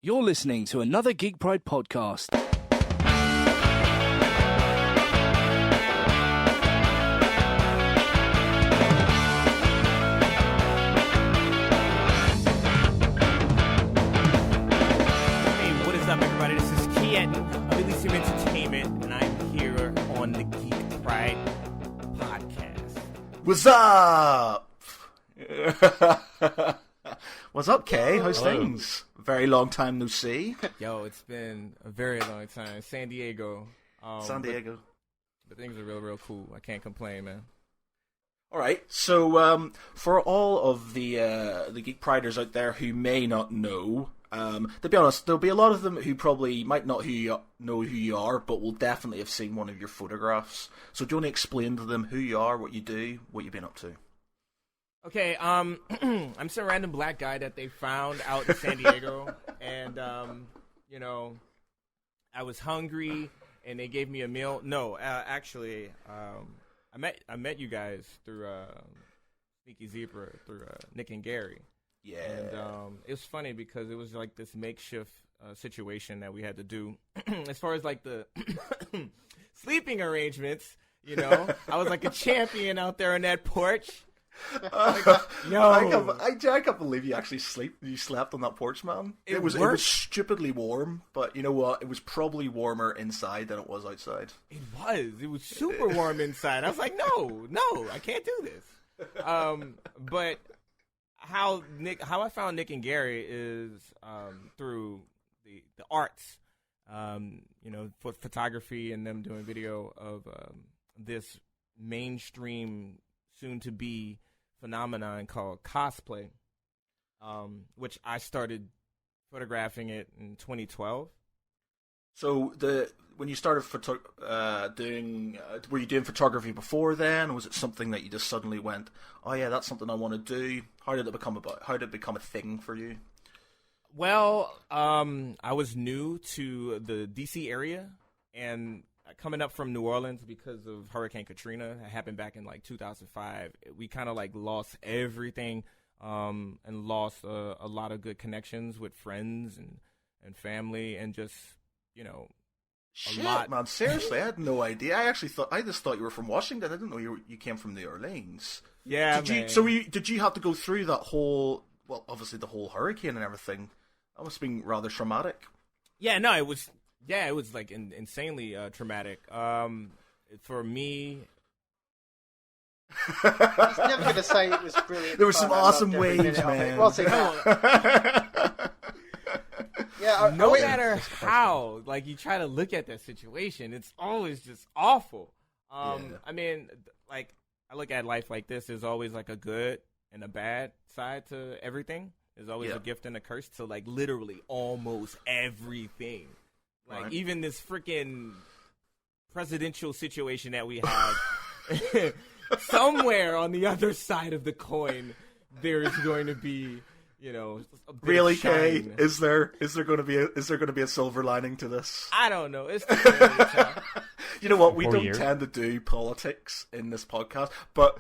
You're listening to another Geek Pride podcast. Hey, what is up, everybody? This is Geek of Elysiam Entertainment, and I'm here on the Geek Pride podcast. What's up? What's up, Kay? How's things? Very long time no see. Yo, it's been a very long time. San Diego. San Diego. But things are real cool. I can't complain, man. All right. So, for all of the Geek Priders out there who may not know, to be honest, there'll be a lot of them who probably might not know who you are, but will definitely have seen one of your photographs. So, do you want to explain to them who you are, what you do, what you've been up to? Okay, I'm some random black guy that they found out in San Diego, and you know, I was hungry, and they gave me a meal. No, actually, I met you guys through Sneaky Zebra, through Nick and Gary. Yeah. And it was funny because it was like this makeshift situation that we had to do. As far as like the sleeping arrangements, you know, I was like a champion out there on that porch. Yo, I can't believe you actually slept on that porch, man. It was stupidly warm, but you know what? It was probably warmer inside than it was outside. It was super warm inside. I was like, no, I can't do this. But how I found Nick and Gary is through the arts, you know, for photography and them doing video of this mainstream soon to be phenomenon called cosplay, which I started photographing it in 2012. So when you started were you doing photography before then? Or was it something that you just suddenly went, oh yeah, that's something I want to do? How did it become a thing for you? Well, I was new to the DC area, and coming up from New Orleans because of Hurricane Katrina, it happened back in like 2005. We kind of like lost everything, and lost a lot of good connections with friends and family, and just, you know, Shit, man, seriously, I had no idea. I just thought you were from Washington. I didn't know you came from New Orleans. Yeah, did you have to go through that whole, well, obviously the whole hurricane and everything? That must have been rather traumatic. Yeah, no, it was like insanely traumatic. For me, he's never going to say it was brilliant. There were some awesome waves, man. Well, say that. Yeah, no matter how, like, you try to look at that situation, it's always just awful. I mean, like, I look at life like this. There's always like a good and a bad side to everything. There's always a gift and a curse to like literally almost everything. Like, even this freaking presidential situation that we have, somewhere on the other side of the coin, there is going to be, you know, a bit really, of shine. Kay? Is there going to be a silver lining to this? I don't know. It's too early to tell. You know what? We don't tend to do politics in this podcast, but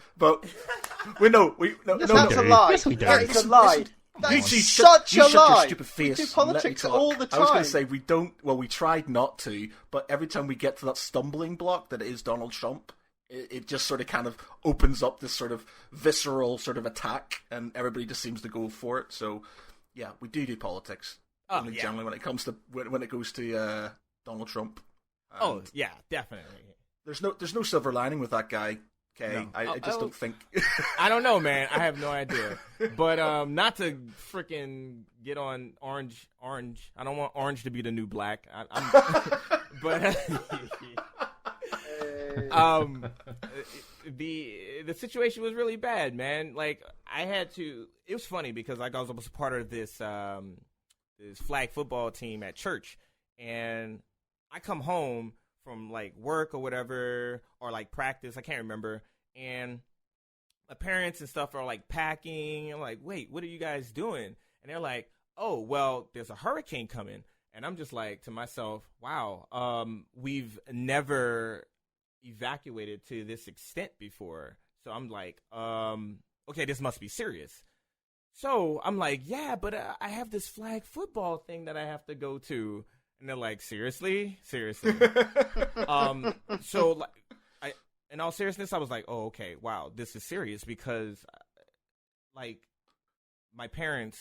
we know that's a lie. Yes, we do. That's a lie. That's you such a shut your lie. stupid face. We do politics all the time. I was going to say we don't. Well, we tried not to, but every time we get to that stumbling block that is Donald Trump, it just sort of kind of opens up this sort of visceral sort of attack, and everybody just seems to go for it. So, yeah, we do politics. Generally, when it comes to when it goes to Donald Trump. And yeah, definitely. There's no silver lining with that guy. Okay, no. I just don't think. I don't know, man. I have no idea. But not to freaking get on orange. I don't want orange to be the new black. But the situation was really bad, man. Like, I had to. It was funny because like I was a part of this flag football team at church, and I come home from like work or whatever, or like practice, I can't remember, and my parents and stuff are like packing. I'm like, wait, what are you guys doing? And they're like, oh, well, there's a hurricane coming. And I'm just like to myself, wow, we've never evacuated to this extent before. So I'm like, okay, this must be serious. So I'm like, yeah, but I have this flag football thing that I have to go to. And they're like, seriously? Seriously. So like, in all seriousness, I was like, oh, okay, wow, this is serious because like my parents,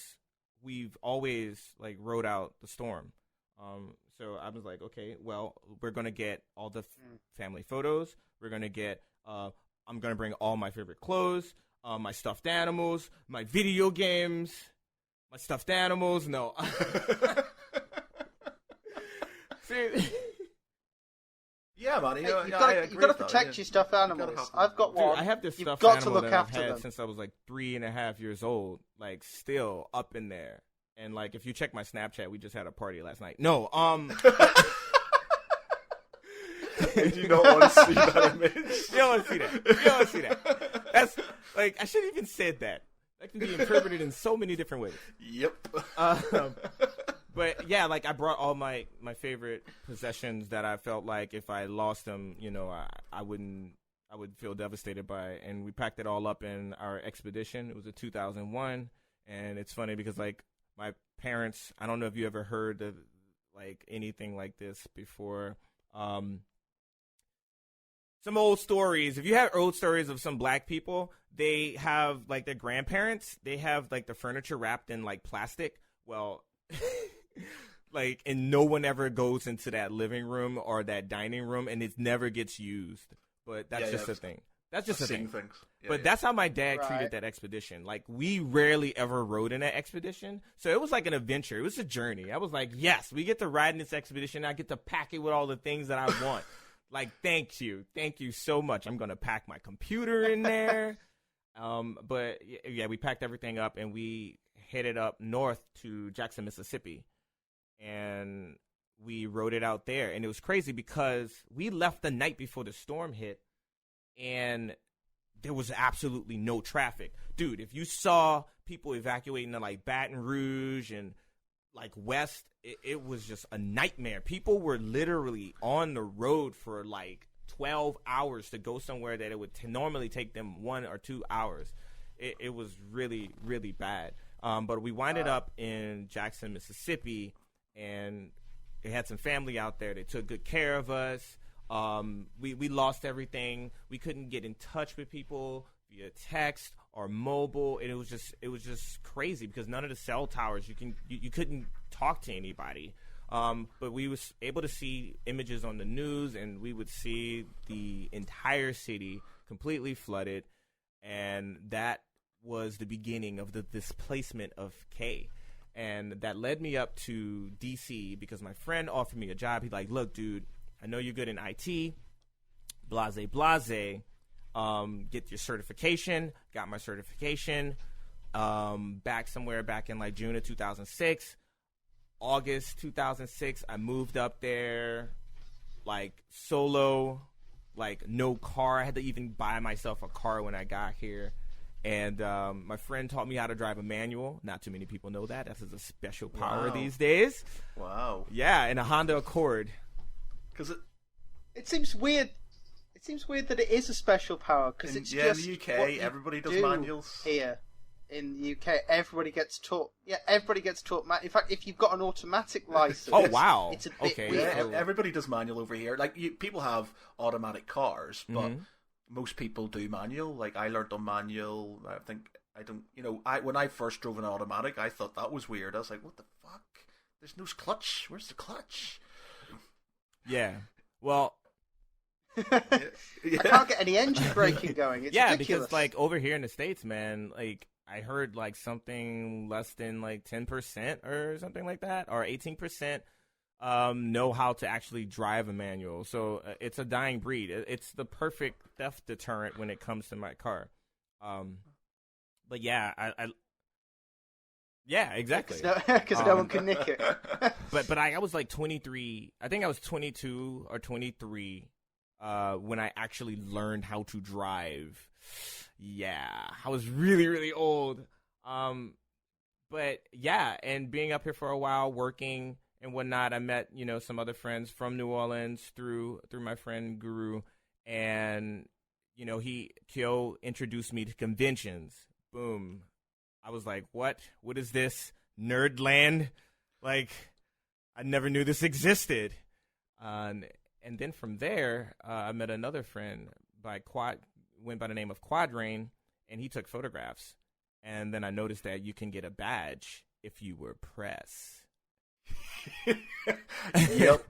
we've always like rode out the storm. So I was like, okay, well, we're going to get all the family photos. We're going to get, I'm going to bring all my favorite clothes, my stuffed animals, my video games, my stuffed animals. No. See, Yeah, man. You've got to protect your stuffed animals. I've got dude, one. I have this You've stuffed got to animal look that I've after had them. since I was like 3.5 years old, like still up in there. And like, if you check my Snapchat, we just had a party last night. No, I do not want to see that image. You don't want to see that. You don't want to see that. That's like, I shouldn't even said that. That can be interpreted in so many different ways. Yep. But yeah, like I brought all my favorite possessions that I felt like if I lost them, you know, I would feel devastated by it. And we packed it all up in our expedition. It was a 2001, and it's funny because like my parents, I don't know if you ever heard of like anything like this before. Some old stories. If you have old stories of some black people, they have like their grandparents, they have like the furniture wrapped in like plastic. Well, like, and no one ever goes into that living room or that dining room, and it never gets used. But that's just a thing. That's just a thing. Things. Yeah, but that's how my dad treated that expedition. Like, we rarely ever rode in that expedition. So it was like an adventure. It was a journey. I was like, yes, we get to ride in this expedition. I get to pack it with all the things that I want. Like, thank you. Thank you so much. I'm going to pack my computer in there. But yeah, we packed everything up and we headed up north to Jackson, Mississippi. And we rode it out there. And it was crazy because we left the night before the storm hit. And there was absolutely no traffic. Dude, if you saw people evacuating to like Baton Rouge and like West, it was just a nightmare. People were literally on the road for like 12 hours to go somewhere that it would normally take them 1 or 2 hours. It was really, really bad. But we winded up in Jackson, Mississippi, and they had some family out there. They took good care of us. We lost everything. We couldn't get in touch with people via text or mobile, and it was just crazy because none of the cell towers you couldn't talk to anybody. But we was able to see images on the news, and we would see the entire city completely flooded, and that was the beginning of the displacement of K. And that led me up to DC because my friend offered me a job. He's like, look, dude, I know you're good in IT, blase, get your certification. Got my certification back in like June of 2006. August 2006, I moved up there like solo, like no car. I had to even buy myself a car when I got here. And my friend taught me how to drive a manual. Not too many people know that. That's a special power these days. Wow. Yeah, and a Honda Accord. Because it seems weird. It seems weird that it is a special power because it's just in the UK, everybody does manuals. Here in the UK, everybody gets taught. Yeah, everybody gets taught. In fact, if you've got an automatic license, oh wow, it's a bit weird. Yeah, everybody does manual over here. Like people have automatic cars, but most people do manual. Like I learned on manual. When I first drove an automatic, I thought that was weird. I was like, what the fuck? There's no clutch. Where's the clutch? Yeah. Well, I can't get any engine braking going. It's ridiculous. Because like over here in the States, man, like I heard like something less than like 10% or something like that, or 18% know how to actually drive a manual. So it's a dying breed. It's the perfect theft deterrent when it comes to my car. But yeah, yeah, exactly. Because no one can nick it. but I was like 23. I think I was 22 or 23 when I actually learned how to drive. Yeah, I was really, really old. But yeah, and being up here for a while, working and whatnot, I met some other friends from New Orleans through my friend Guru, and Kyo introduced me to conventions. Boom. I was like, what is this Nerdland? Like, I never knew this existed. And then from there, I met another friend went by the name of Quadrain, and he took photographs. And then I noticed that you can get a badge if you were press. Yep.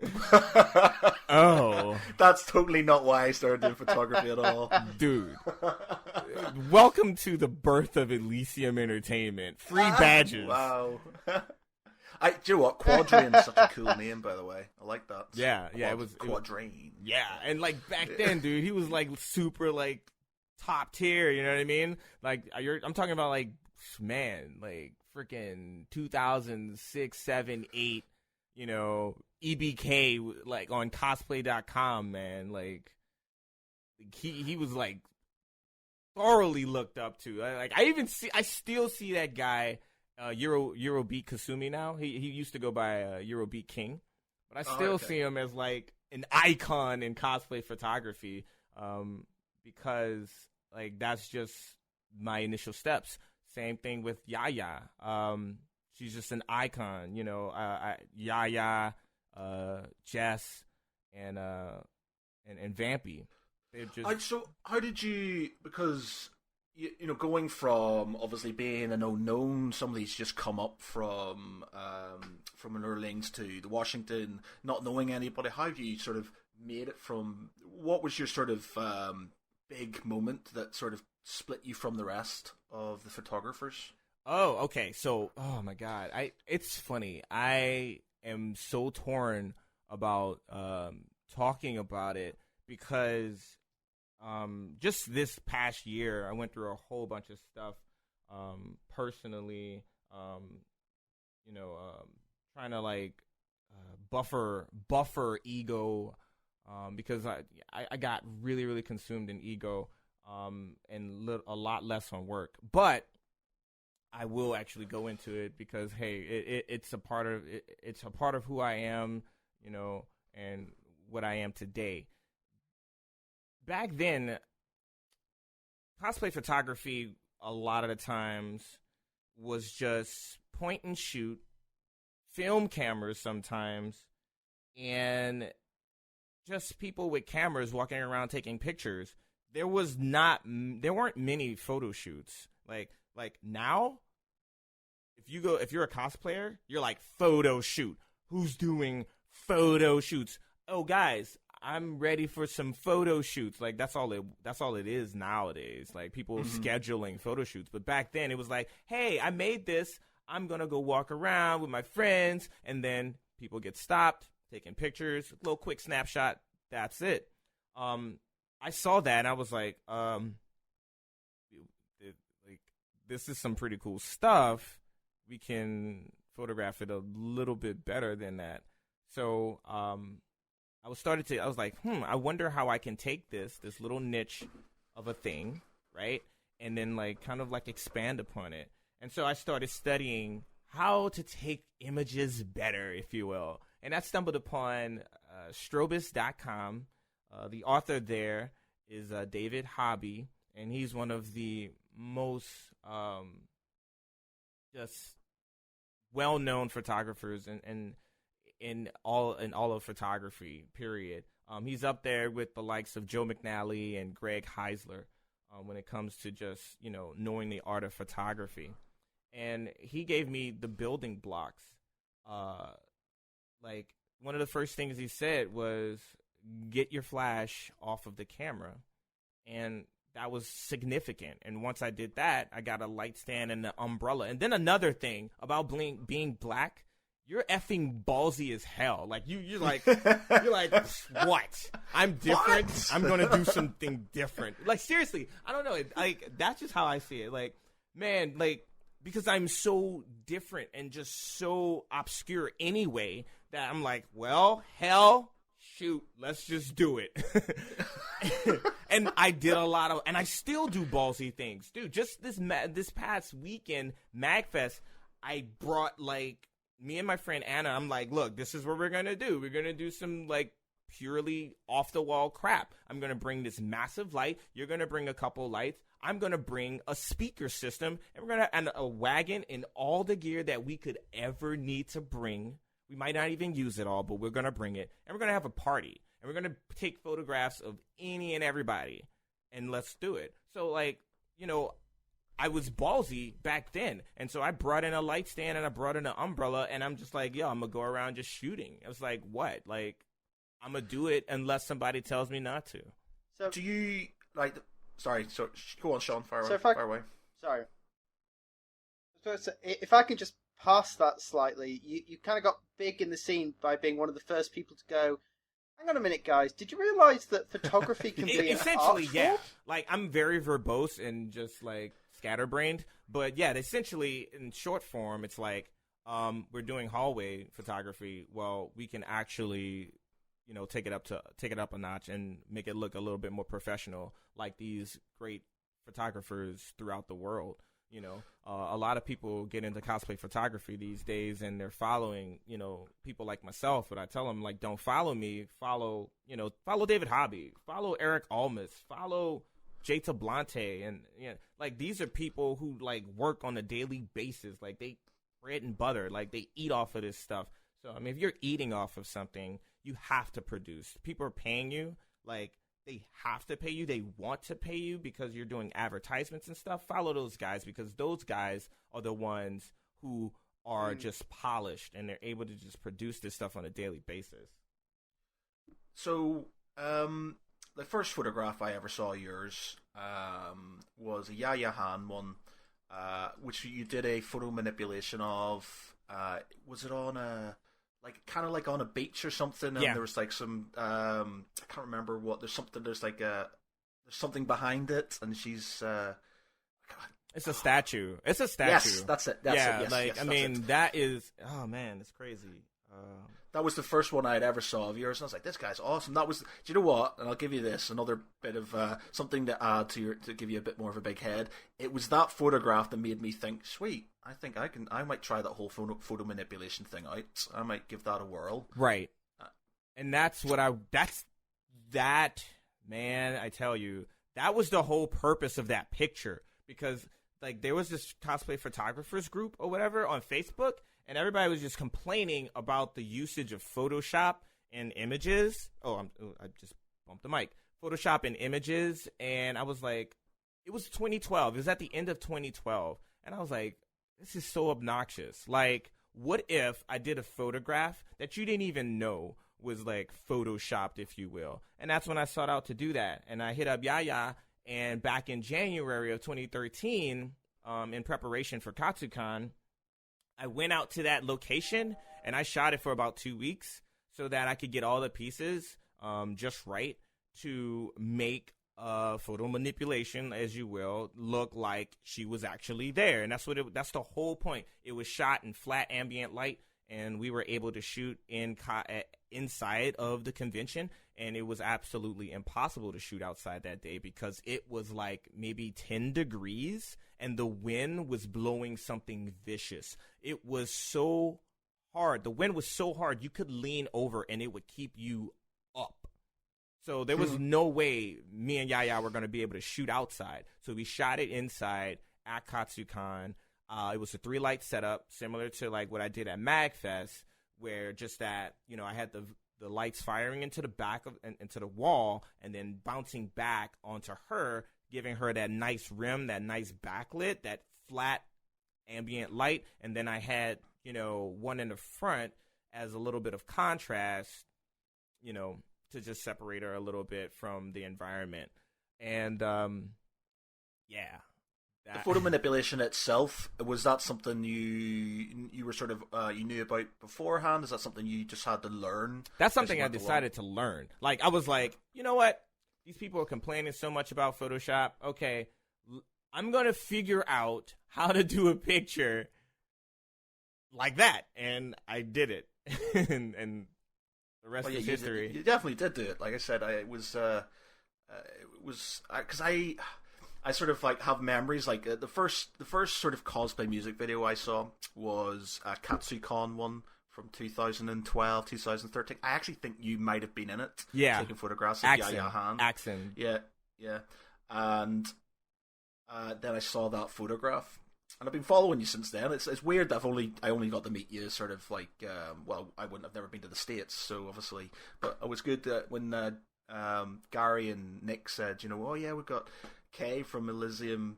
Oh. That's totally not why I started doing photography at all. Dude. Welcome to the birth of Elysium Entertainment. Free badges. Wow. Do you know what? Quadrain is such a cool name, by the way. I like that. Yeah, it was Quadrain. Yeah, and like back then, dude, he was like super like top tier. You know what I mean? Like I'm talking about like, man, like freaking 2006, 7, 8. You know, EBK like on cosplay.com, man. Like he was like thoroughly looked up to. I still see that guy. Eurobeat Kasumi now. He used to go by Eurobeat King, but I still see him as like an icon in cosplay photography, because like that's just my initial steps. Same thing with Yaya. She's just an icon, you know. Yaya, Jess, and Vampy. They're just. So how did you? Because you know, going from obviously being an unknown, somebody's just come up from New Orleans to the Washington, not knowing anybody. How have you sort of made it from? What was your sort of big moment that sort of split you from the rest of the photographers? Oh, okay. So, oh my God, it's funny. I am so torn about talking about it because just this past year, I went through a whole bunch of stuff personally. You know, trying to like buffer ego, because I got really, really consumed in ego, and a lot less on work. But I will actually go into it because hey, it's a part of who I am, you know, and what I am today. Back then, cosplay photography a lot of the times was just point and shoot, film cameras sometimes, and just people with cameras walking around taking pictures. There weren't many photo shoots. Like now, if you're a cosplayer, you're like photo shoot. Who's doing photo shoots? Oh, guys, I'm ready for some photo shoots. Like that's all it is nowadays. Like people scheduling photo shoots. But back then it was like, hey, I made this. I'm gonna go walk around with my friends, and then people get stopped, taking pictures, a little quick snapshot. That's it. I saw that and I was like, this is some pretty cool stuff. We can photograph it a little bit better than that. So I was like, I wonder how I can take this little niche of a thing, right? And then like kind of like expand upon it. And so I started studying how to take images better, if you will. And I stumbled upon Strobus.com. The author there is David Hobby, and he's one of the most just well-known photographers in all of photography, period. He's up there with the likes of Joe McNally and Greg Heisler when it comes to just, you know, knowing the art of photography. And he gave me the building blocks. Like one of the first things he said was get your flash off of the camera. And that was significant. And once I did that, I got a light stand and an umbrella. And then another thing about being black, you're effing ballsy as hell. Like you're like what? I'm different. What? I'm gonna do something different. Like seriously, I don't know. Like that's just how I see it. Like man, like because I'm so different and just so obscure anyway that I'm like, well, hell, shoot, let's just do it. And I did a lot of, and I still do ballsy things, dude. Just this past weekend, MagFest, I brought like me and my friend Anna. I'm like, look, this is what we're gonna do. We're gonna do some like purely off the wall crap. I'm going to bring this massive light. You're going to bring a couple lights. I'm going to bring a speaker system, and a wagon, and all the gear that we could ever need to bring. We might not even use it all, but we're going to bring it. And we're going to have a party. And we're going to take photographs of any and everybody. And let's do it. So, like, you know, I was ballsy back then. And so I brought in a light stand and I brought in an umbrella. And I'm just like, yo, I'm going to go around just shooting. I was like, what? Like, I'm going to do it unless somebody tells me not to. So do you, like, sorry, so go on, Sean, fire away. Sorry. So if I can just pass that slightly, you kind of got big in the scene by being one of the first people to go, hang on a minute, guys, did you realise that photography can be essentially, an art yeah. form? Like, I'm very verbose and just, like, scatterbrained. But, yeah, essentially, in short form, it's like, we're doing hallway photography. Well, we can actually, you know, take it up a notch and make it look a little bit more professional, like these great photographers throughout the world. You know, a lot of people get into cosplay photography these days, and they're following, you know, people like myself. But I tell them, like, don't follow me. Follow David Hobby. Follow Eric Almus. Follow Jay Tablante. And, you know, like, these are people who, like, work on a daily basis. Like, they bread and butter. Like, they eat off of this stuff. So, I mean, if you're eating off of something, you have to produce. People are paying you. Like, they have to pay you. They want to pay you because you're doing advertisements and stuff. Follow those guys, because those guys are the ones who are just polished and they're able to just produce this stuff on a daily basis. So, the first photograph I ever saw of yours was a Yaya Han one, which you did a photo manipulation of. Was it on a... like, kind of like on a beach or something, and there was like some I can't remember what. There's something behind it, and she's it's a statue. It's a statue. Yes, that's it. That's it. Yes, like, yes, I mean, that is, oh man, it's crazy. That was the first one I had ever saw of yours, and I was like, this guy's awesome. That was, do you know what? And I'll give you this, another bit of something to add to give you a bit more of a big head. It was that photograph that made me think, sweet, I think I might try that whole photo manipulation thing out. I might give that a whirl. Right. And that's what man, I tell you, that was the whole purpose of that picture, because, like, there was this cosplay photographers group or whatever on Facebook, and everybody was just complaining about the usage of Photoshop and images. I just bumped the mic. Photoshop and images, and I was like, it was 2012. It was at the end of 2012, and I was like, this is so obnoxious. Like, what if I did a photograph that you didn't even know was, like, photoshopped, if you will? And that's when I sought out to do that, and I hit up Yaya, and back in January of 2013, in preparation for KatsuCon, I went out to that location, and I shot it for about 2 weeks so that I could get all the pieces just right to make photo manipulation, as you will, look like she was actually there. And that's the whole point. It was shot in flat ambient light, and we were able to shoot inside of the convention, and it was absolutely impossible to shoot outside that day because it was like maybe 10 degrees, and the wind was blowing something vicious. It was so hard. The wind was so hard, you could lean over, and it would keep you up. So there was no way me and Yaya were going to be able to shoot outside. So we shot it inside at KatsuCon. It was a 3-light setup, similar to like what I did at MagFest, where just that, you know, I had the lights firing into the back of into the wall and then bouncing back onto her, giving her that nice rim, that nice backlit, that flat ambient light. And then I had, you know, one in the front as a little bit of contrast, you know, to just separate her a little bit from the environment. And yeah. The photo manipulation itself, was that something you were sort of you knew about beforehand? Is that something you just had to learn? That's something I decided to learn. Like, I was like, you know what? These people are complaining so much about Photoshop. Okay, I'm going to figure out how to do a picture like that. And I did it. and the rest is history. You definitely did do it. Like I said, it was because I sort of like have memories. Like the first sort of cosplay music video I saw was a KatsuCon one from 2012, 2013. I actually think you might have been in it. Yeah. Taking photographs of Axon. Yaya Han. Axon. Yeah. And then I saw that photograph. And I've been following you since then. It's weird that I only got to meet you sort of like, I've never been to the States, so obviously. But it was good that when Gary and Nick said, oh yeah, we've got Kay from Elysium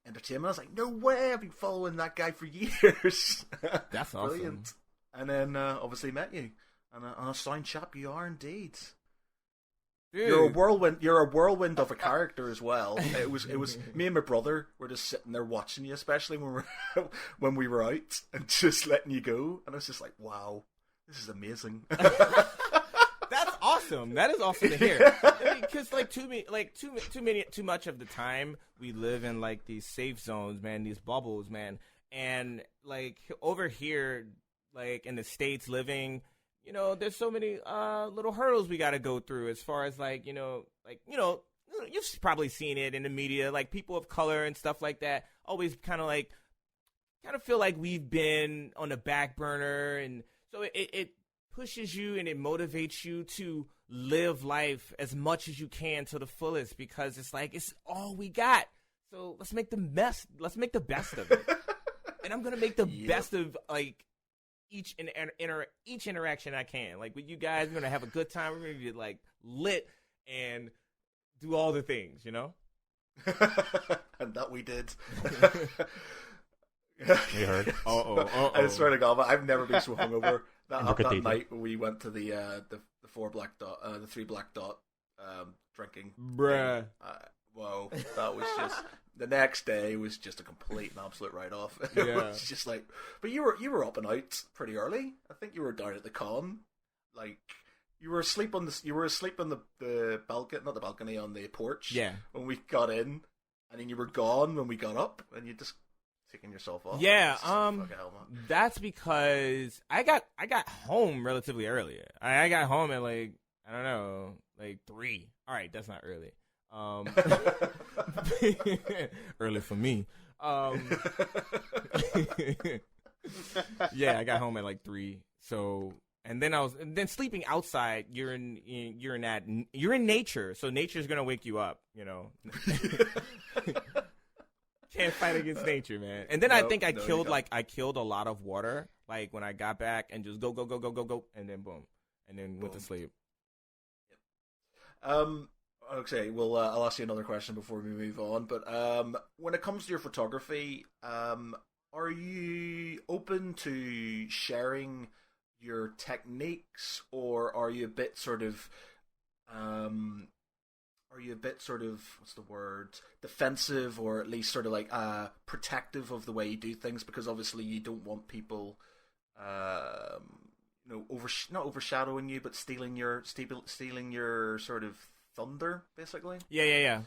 Entertainment. I was like, no way, I've been following that guy for years. That's awesome. Brilliant. And then obviously met you. And a sound chap you are indeed. Dude. You're a whirlwind of a character as well. It was me and my brother were just sitting there watching you, especially when we were out and just letting you go. And I was just like, wow, this is amazing. That's awesome. That is awesome to hear. Because too much of the time we live in like these safe zones, man, these bubbles, man, and like over here, like in the States, living. There's so many little hurdles we got to go through as far as you've probably seen it in the media, like people of color and stuff like that always kind of feel like we've been on the back burner, and so it pushes you and it motivates you to live life as much as you can to the fullest, because it's like it's all we got. So let's make the best of it. And I'm gonna make the best of like each interaction I can. Like with you guys, we're gonna have a good time. We're gonna get like lit and do all the things, And that we did. You heard? I swear to God, but I've never been so hungover. That night when we went to the three black dot drinking. Bruh. Whoa, that was just. The next day was just a complete and absolute write-off. It was just like, but you were up and out pretty early. I think you were down at the con, like you were asleep on the balcony, not the balcony, on the porch. Yeah. When we got in, and then you were gone when we got up, and you just taking yourself off. Yeah. That's because I got home relatively early. I got home at like 3. All right, that's not early. Early for me. Yeah, I got home at like 3. So, and then sleeping outside. You're in nature, so nature's gonna wake you up. Can't fight against nature, man. And then I think I killed a lot of water, like when I got back, and just go, and then boom, and then went to sleep. Okay, well, I'll ask you another question before we move on. But when it comes to your photography, are you open to sharing your techniques, or are you a bit sort of, what's the word, defensive, or at least sort of like protective of the way you do things? Because obviously you don't want people, not overshadowing you, but stealing your sort of thunder, basically. Yeah.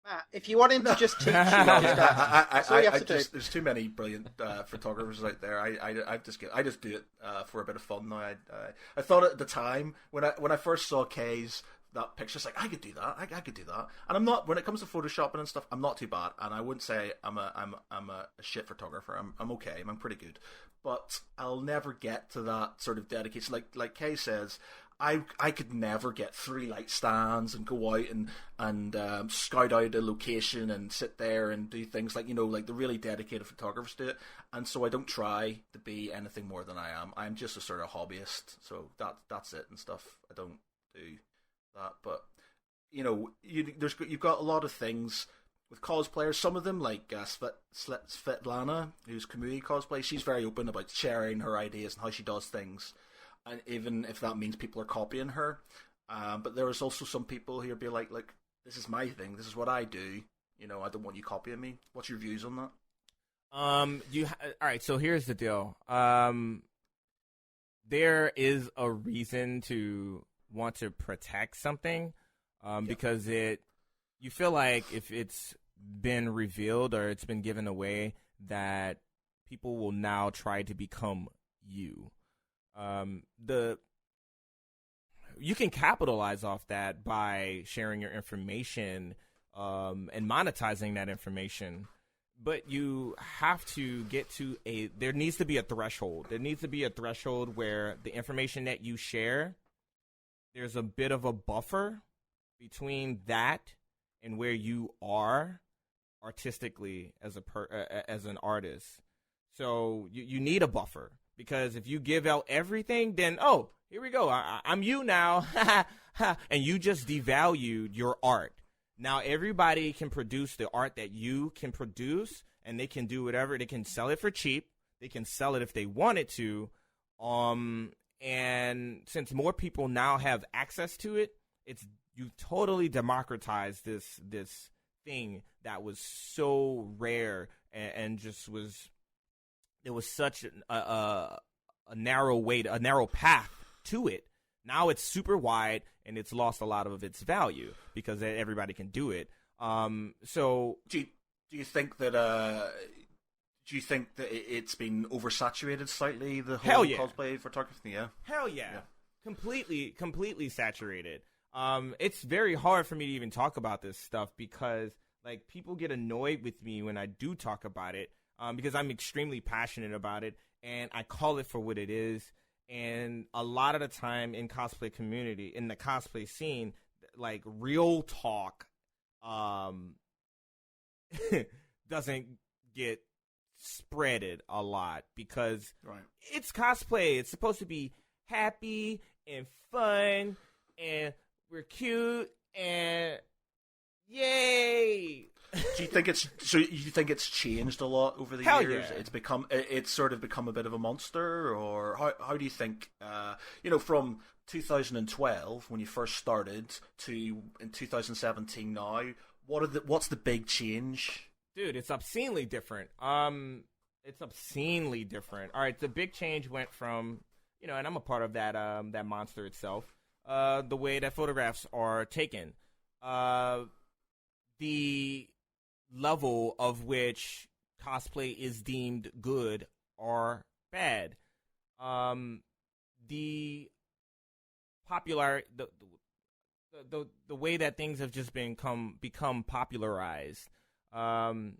Matt, if you want him to just teach you, that's all you have to do. There's too many brilliant photographers out there. I just do it for a bit of fun now. I thought at the time when I first saw Kay's that picture, it's like I could do that. I could do that. And I'm not, when it comes to photoshopping and stuff, I'm not too bad. And I wouldn't say I'm a shit photographer. I'm okay. I'm pretty good. But I'll never get to that sort of dedication. Like Kay says, I could never get 3 light stands and go out and scout out a location and sit there and do things like the really dedicated photographers do it. And so I don't try to be anything more than I am. I'm just a sort of hobbyist. So that's it and stuff. I don't do that. But you've got a lot of things with cosplayers. Some of them, like Svetlana, who's Kamui cosplay, she's very open about sharing her ideas and how she does things. And even if that means people are copying her. But there is also some people who be like, this is my thing. This is what I do. I don't want you copying me. What's your views on that? All right, so here's the deal. There is a reason to want to protect something because you feel like if it's been revealed or it's been given away, that people will now try to become you. You can capitalize off that by sharing your information and monetizing that information, But you have to get to there needs to be a threshold. There needs to be a threshold where the information that you share, there's a bit of a buffer between that and where you are artistically as as an artist. So you need a buffer, because if you give out everything, then, oh, here we go. I'm you now. And you just devalued your art. Now everybody can produce the art that you can produce, and they can do whatever. They can sell it for cheap. They can sell it if they wanted to. And since more people now have access to it, you've totally democratized this thing that was so rare and just was, there was such a narrow path to it. Now it's super wide, and it's lost a lot of its value because everybody can do it. So do you think that it's been oversaturated slightly, the whole Hell yeah. cosplay photography? Yeah. Hell yeah. Completely saturated. It's very hard for me to even talk about this stuff because, like, people get annoyed with me when I do talk about it, because I'm extremely passionate about it, and I call it for what it is. And a lot of the time in cosplay community, in the cosplay scene, like, real talk doesn't get spreaded a lot because it's cosplay. It's supposed to be happy and fun, and we're cute, and yay. Do you think it's changed a lot over the Hell years? Yeah. It's sort of become a bit of a monster, or how do you think, from 2012 when you first started to in 2017 now, what's the big change? Dude, it's obscenely different. It's obscenely different. All right, the big change went from, and I'm a part of that monster itself. The way that photographs are taken, the level of which cosplay is deemed good or bad, the popular the way that things have just become popularized, and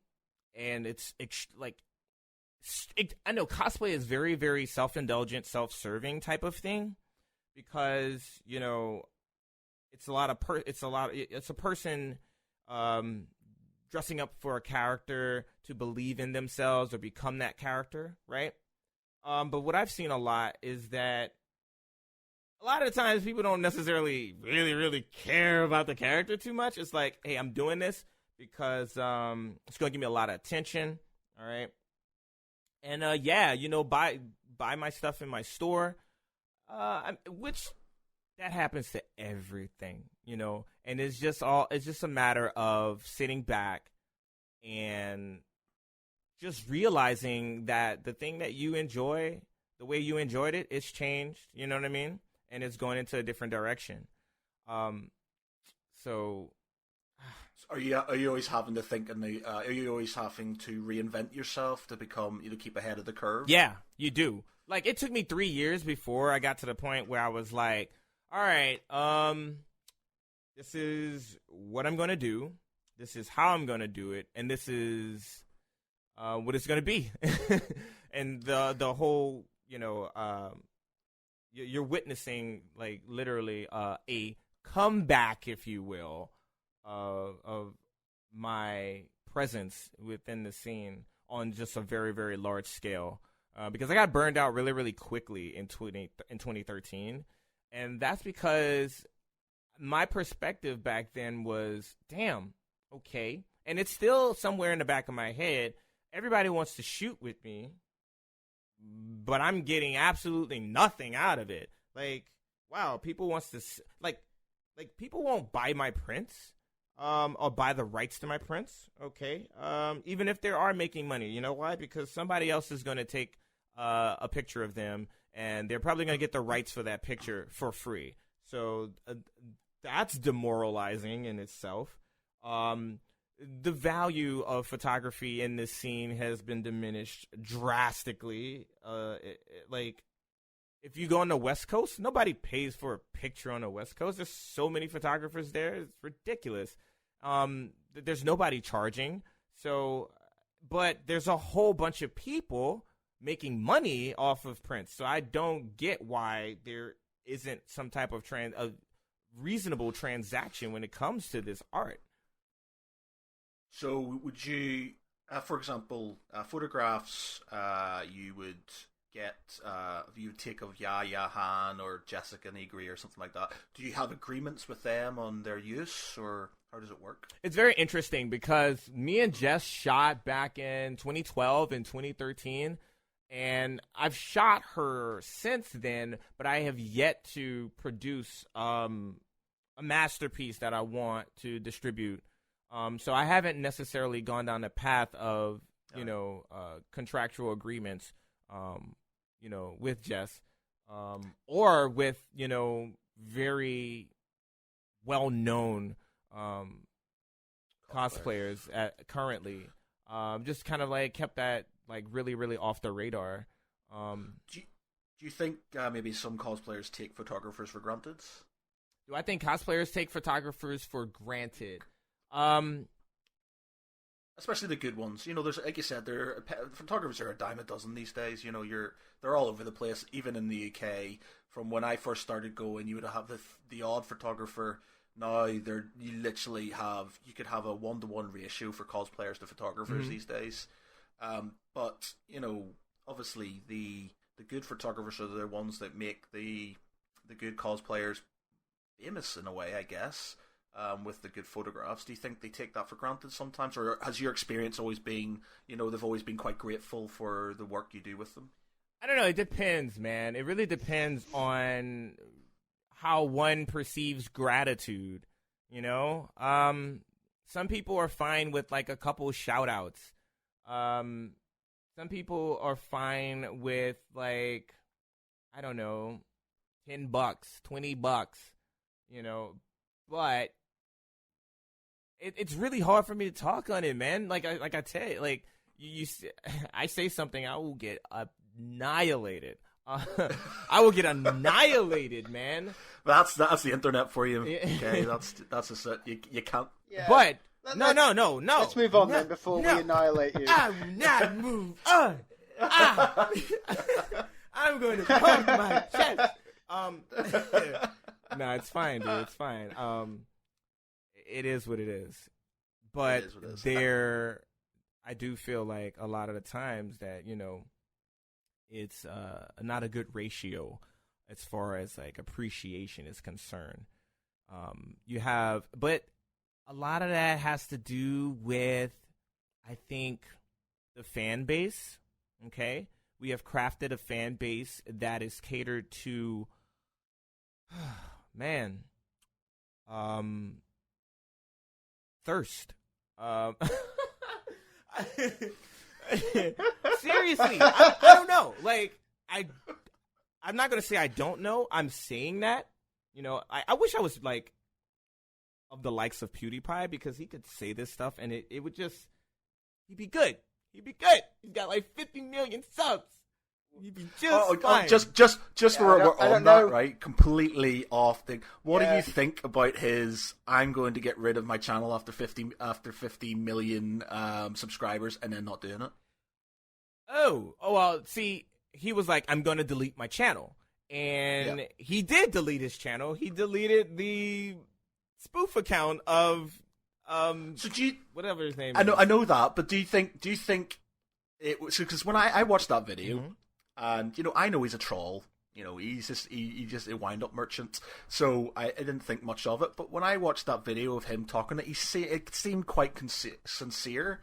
it's I know cosplay is very, very self-indulgent, self-serving type of thing, because it's a person dressing up for a character to believe in themselves or become that character, right? But what I've seen a lot is that a lot of the times people don't necessarily really, really care about the character too much. It's like, hey, I'm doing this because it's going to give me a lot of attention, all right? And buy my stuff in my store, which that happens to everything, and it's just a matter of sitting back and just realizing that the thing that you enjoy, the way you enjoyed it, it's changed, you know what I mean? And it's going into a different direction. So are you always having to think are you always having to reinvent yourself to become, keep ahead of the curve? Yeah, you do. Like, it took me 3 years before I got to the point where I was like, all right, this is what I'm going to do. This is how I'm going to do it. And this is what it's going to be. And the whole, you're witnessing, like, literally a comeback, if you will, of my presence within the scene on just a very, very large scale. Because I got burned out really, really quickly in 2013. And that's because my perspective back then was, damn, okay. And it's still somewhere in the back of my head. Everybody wants to shoot with me, but I'm getting absolutely nothing out of it. Like, wow, people people won't buy my prints, or buy the rights to my prints, okay? Even if they are making money. You know why? Because somebody else is going to take a picture of them, and they're probably going to get the rights for that picture for free. So that's demoralizing in itself. The value of photography in this scene has been diminished drastically. If you go on the West Coast, nobody pays for a picture on the West Coast. There's so many photographers there. It's ridiculous. There's nobody charging. So but there's a whole bunch of people making money off of prints. So I don't get why there isn't some type of a reasonable transaction when it comes to this art. So would you, for example, photographs you would get, you would take of Yaya Han or Jessica Negri or something like that. Do you have agreements with them on their use, or how does it work? It's very interesting because me and Jess shot back in 2012 and 2013, and I've shot her since then, but I have yet to produce a masterpiece that I want to distribute. So I haven't necessarily gone down the path of, contractual agreements, with Jess, or with, very well-known cosplayers currently. Just kind of like kept that like really, really off the radar. Do you think maybe some cosplayers take photographers for granted? Do I think cosplayers take photographers for granted? Especially the good ones. There's, like you said, photographers are a dime a dozen these days. They're all over the place. Even in the UK, from when I first started going, you would have the odd photographer. Now you could have a 1-to-1 ratio for cosplayers to photographers these days. But obviously the good photographers are the ones that make the good cosplayers famous in a way, I guess. With the good photographs, do you think they take that for granted sometimes, or has your experience always been, they've always been quite grateful for the work you do with them? I don't know. It depends, man. It really depends on how one perceives gratitude. Some people are fine with like a couple shout outs. Some people are fine with like, I don't know, $10, $20, but it's really hard for me to talk on it, man. Like I tell you, like I say something, I will get annihilated. I will get annihilated, man. That's the internet for you. Okay, that's a set. You can't. Yeah. But no. Let's move on then before we annihilate you. I will not move on. I'm going to pump my chest. No, it's fine, dude. It's fine. It is what it is. But I do feel like a lot of the times that, it's not a good ratio as far as like appreciation is concerned. But a lot of that has to do with, I think, the fan base. Okay, we have crafted a fan base that is catered to, man, thirst. Seriously, I don't know. Like, I'm not gonna say I don't know. I'm saying that. I wish I was like of the likes of PewDiePie, because he could say this stuff and it would just, he'd be good. He'd be good. He's got like 50 million subs. You'd be just fine. Just for we're on that, right? Completely off thing. What do you think about his? I'm going to get rid of my channel after 50 million subscribers, and then not doing it. Oh well. See, he was like, I'm going to delete my channel, and he did delete his channel. He deleted the spoof account of So do you, whatever his name. I know that, but do you think it was, because when I watched that video, and I know he's a troll. He's just he's a wind-up merchant. So I didn't think much of it. But when I watched that video of him talking, it seemed quite sincere.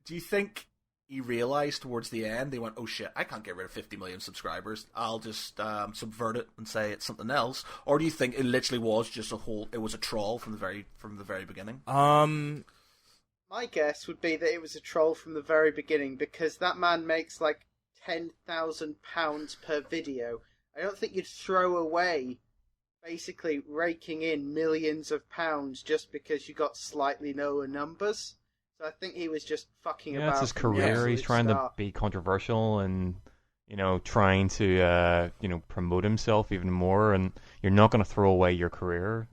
Do you think he realized towards the end, they went, "Oh shit, I can't get rid of 50 million subscribers. I'll just subvert it and say it's something else"? Or do you think it literally was just it was a troll from the very beginning? My guess would be that it was a troll from the very beginning, because that man makes like £10,000 per video. I don't think you'd throw away basically raking in millions of pounds just because you got slightly lower numbers. So I think he was just fucking about. That's his career. He's trying to be controversial and, trying to, promote himself even more. And you're not going to throw away your career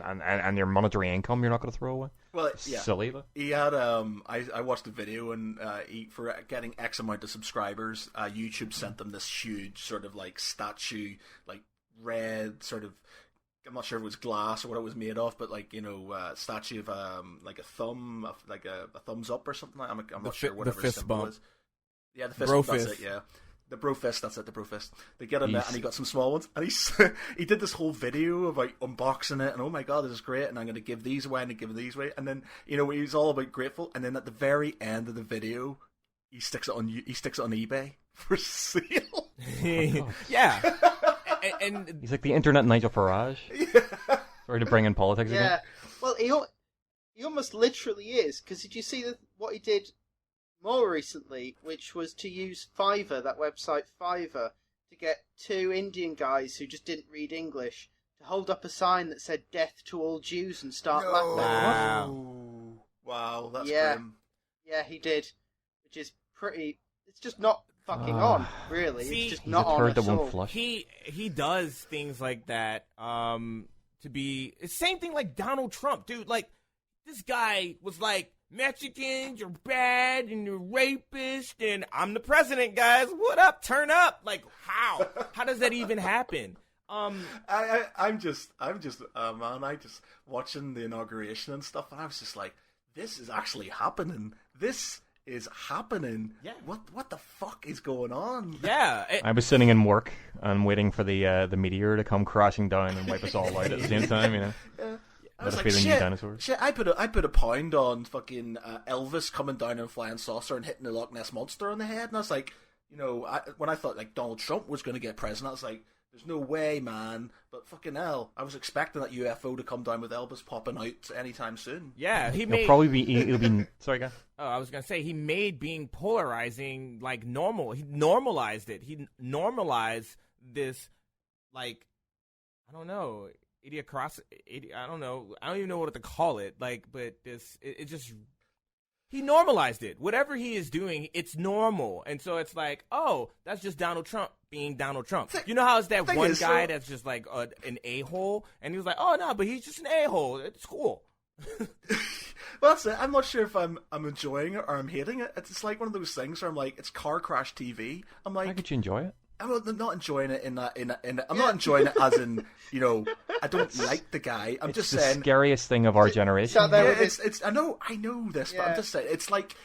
and your monetary income. You're not going to throw away. Well, yeah. Silly, though. He had I watched the video, and he, for getting X amount of subscribers, YouTube sent them this huge sort of like statue, like red sort of. I'm not sure if it was glass or what it was made of, but like statue of like a thumb, like a thumbs up or something. I'm not sure whatever the fist symbol bump. is. Yeah, the fist Bro bump. That's fist. it. Yeah. The bro fist, that's it, the bro fist. They get him and he got some small ones, and he did this whole video about unboxing it, and oh my god, this is great, and I'm going to give these away, and give these away, and then, he's all about grateful, and then at the very end of the video, he sticks it on eBay for sale. Yeah. and He's like the internet Nigel Farage. Yeah. Sorry to bring in politics again. Yeah. Well, he almost literally is, because did you see what he did more recently, which was to use Fiverr, that website Fiverr, to get two Indian guys who just didn't read English to hold up a sign that said "Death to all Jews" and start laughing. Wow, that's grim. Yeah, he did, which is pretty. It's just not fucking on, really. See, it's just not on at all. He does things like that to be. It's the same thing like Donald Trump, dude. Like, this guy was like, Mexicans, you're bad, and you're rapist, and I'm the president, guys. What up? Turn up. Like, how? How does that even happen? I'm just watching the inauguration and stuff, and I was just like, this is actually happening. This is happening. Yeah. What the fuck is going on? Yeah. I was sitting in work and waiting for the meteor to come crashing down and wipe us all out at the same time, Yeah. I Let was us like, be the new dinosaurs. shit, I put a pound on fucking Elvis coming down in a flying saucer and hitting the Loch Ness Monster on the head, and I was like, when I thought like Donald Trump was going to get president, I was like, there's no way, man. But fucking hell, I was expecting that UFO to come down with Elvis popping out anytime soon. Yeah, It'll be. Sorry, guys. Oh, I was gonna say he made being polarizing like normal. He normalized it. He normalized this, like, I don't know. I don't know. I don't even know what to call it. Like, but it just, he normalized it. Whatever he is doing, it's normal. And so it's like, oh, that's just Donald Trump being Donald Trump. You know how it's that one guy that's just like an a-hole, and he was like, oh no, but he's just an a-hole. It's cool. Well, that's it. I'm not sure if I'm enjoying it or I'm hating it. It's like one of those things where I'm like, it's car crash TV. I'm like, how could you enjoy it? I'm not enjoying it I'm not enjoying it as in, I don't like the guy. I'm just saying, the scariest thing of our generation. It's I know this, but I'm just saying, it's like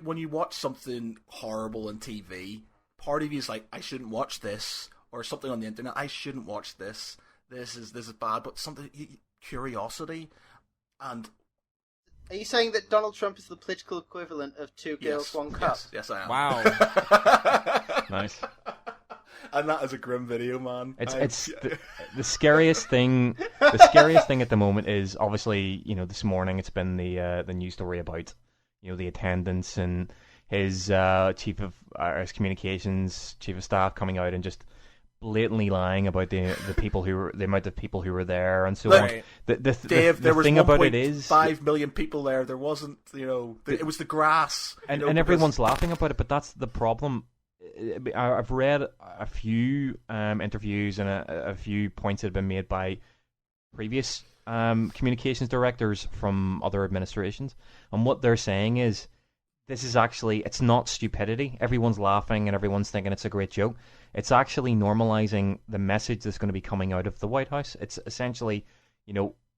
when you watch something horrible on TV, part of you is like, I shouldn't watch this, or something on the internet, I shouldn't watch this. This is bad, but something, curiosity, and. Are you saying that Donald Trump is the political equivalent of Two Girls, One Cup? Yes, I am. Wow. Nice. And that is a grim video, man. It's the scariest thing. The scariest thing at the moment is obviously, this morning it's been the news story about, the attendance and his his communications chief of staff coming out and just blatantly lying about the amount of people who were there and so on. Dave, there was thing about it is 5 million people there. There wasn't, it was the grass, and everyone's laughing about it. But that's the problem. I've read a few interviews and a few points that have been made by previous communications directors from other administrations, and what they're saying is this is actually, it's not stupidity. Everyone's laughing and everyone's thinking it's a great joke. It's actually normalizing the message that's going to be coming out of the White House. It's essentially,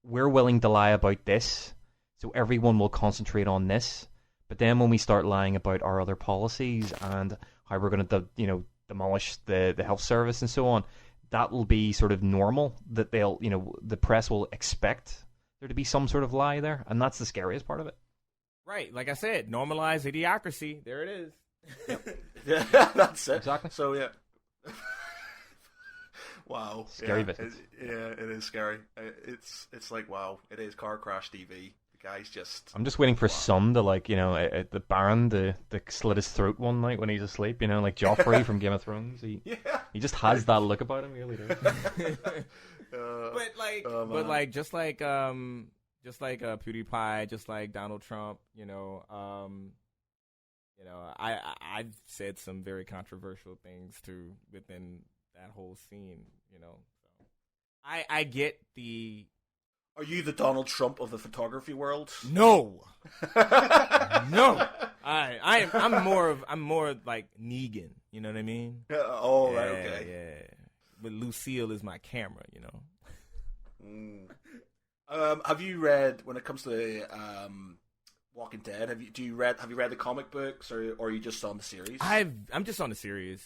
we're willing to lie about this, so everyone will concentrate on this. But then when we start lying about our other policies and how we're going to, demolish the health service and so on, that will be sort of normal. That they'll, the press will expect there to be some sort of lie there, and that's the scariest part of it. Right, like I said, normalize idiocracy. There it is. Yeah, that's it. Exactly. So yeah. Wow. Scary business. It is scary. It's like, wow, it is car crash TV. The guy's just. I'm just waiting for some to the Baron to slit his throat one night when he's asleep. Like Joffrey from Game of Thrones. He just has that look about him. He really does. Just like PewDiePie, just like Donald Trump, I've said some very controversial things within that whole scene, So I get the Are you the Donald Trump of the photography world? No, no. I'm more like Negan. You know what I mean? Oh, right, okay. Yeah. But Lucille is my camera. You know. Have you read, when it comes to Walking Dead? Have you read the comic books, or are you just on the series? I'm just on the series.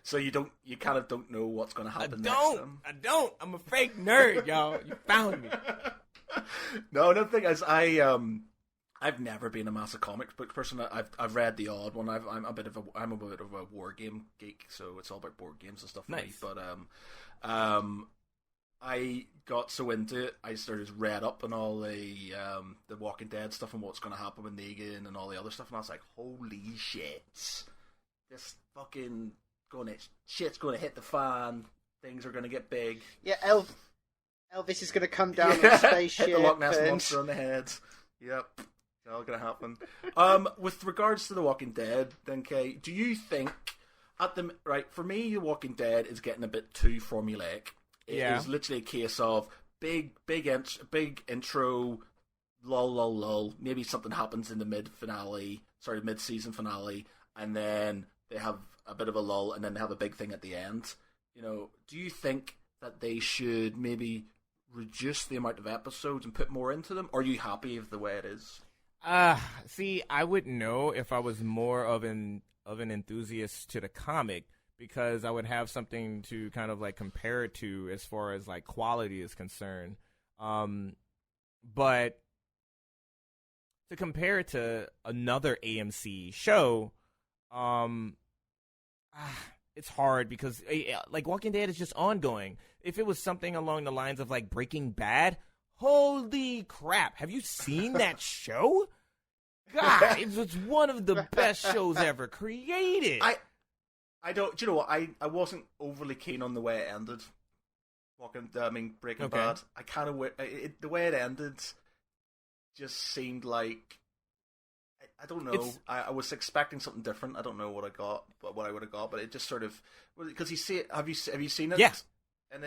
So you kind of don't know what's going to happen next. I don't. I'm a fake nerd, y'all. You found me. No, the thing is, I've never been a massive comic book person. I've read the odd one. I'm a bit of a war game geek, so it's all about board games and stuff. Nice. For me. But I got so into it, I started read up on all the Walking Dead stuff and what's going to happen with Negan and all the other stuff, and I was like, holy shit, this fucking shit's going to hit the fan. Things are going to get big. Yeah, Elvis is going to come down on a spaceship. Hit the Loch Ness Monster on the head. Yep. It's all going to happen. With regards to The Walking Dead, then, Kay, do you think, for me, The Walking Dead is getting a bit too formulaic. It is literally a case of big intro, lull. Maybe something happens in the mid-season finale, and then they have a bit of a lull, and then they have a big thing at the end. You know, do you think that they should maybe reduce the amount of episodes and put more into them? Or are you happy with the way it is? See, I wouldn't know if I was more of an enthusiast to the comic, because I would have something to kind of like compare it to as far as like quality is concerned. But to compare it to another AMC show, it's hard because like Walking Dead is just ongoing. If it was something along the lines of like Breaking Bad, holy crap, have you seen that show? God, it was one of the best shows ever created. Do you know what? I wasn't overly keen on the way it ended. Breaking Bad. I kind of the way it ended just seemed like, I don't know. I was expecting something different. I don't know what I would have got, but it just sort of, because you see it. Have you seen it? Yes. And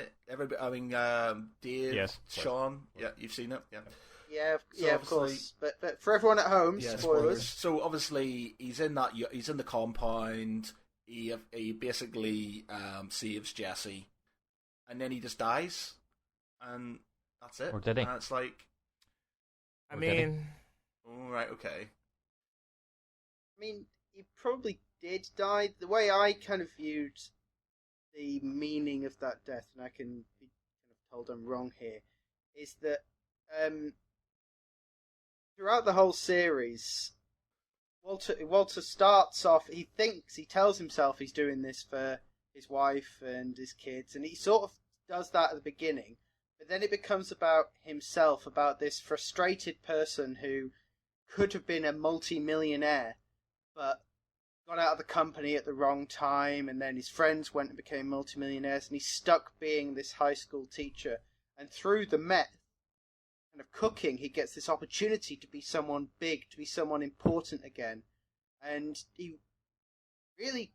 Dave, yes, Sean, yeah, you've seen it, yeah. Yeah, of course. But for everyone at home, spoilers. So obviously he's in the compound. He basically saves Jesse, and then he just dies, and that's it. Or did he? And it's like, I mean, all right, okay. I mean, he probably did die. The way I kind of viewed the meaning of that death, and I can be kind of told I'm wrong here, is that throughout the whole series, Walter starts off, he tells himself he's doing this for his wife and his kids, and he sort of does that at the beginning, but then it becomes about himself, about this frustrated person who could have been a multi-millionaire, but got out of the company at the wrong time, and then his friends went and became multimillionaires, and he's stuck being this high school teacher. And through the meth kind of cooking, he gets this opportunity to be someone big, to be someone important again. And he really,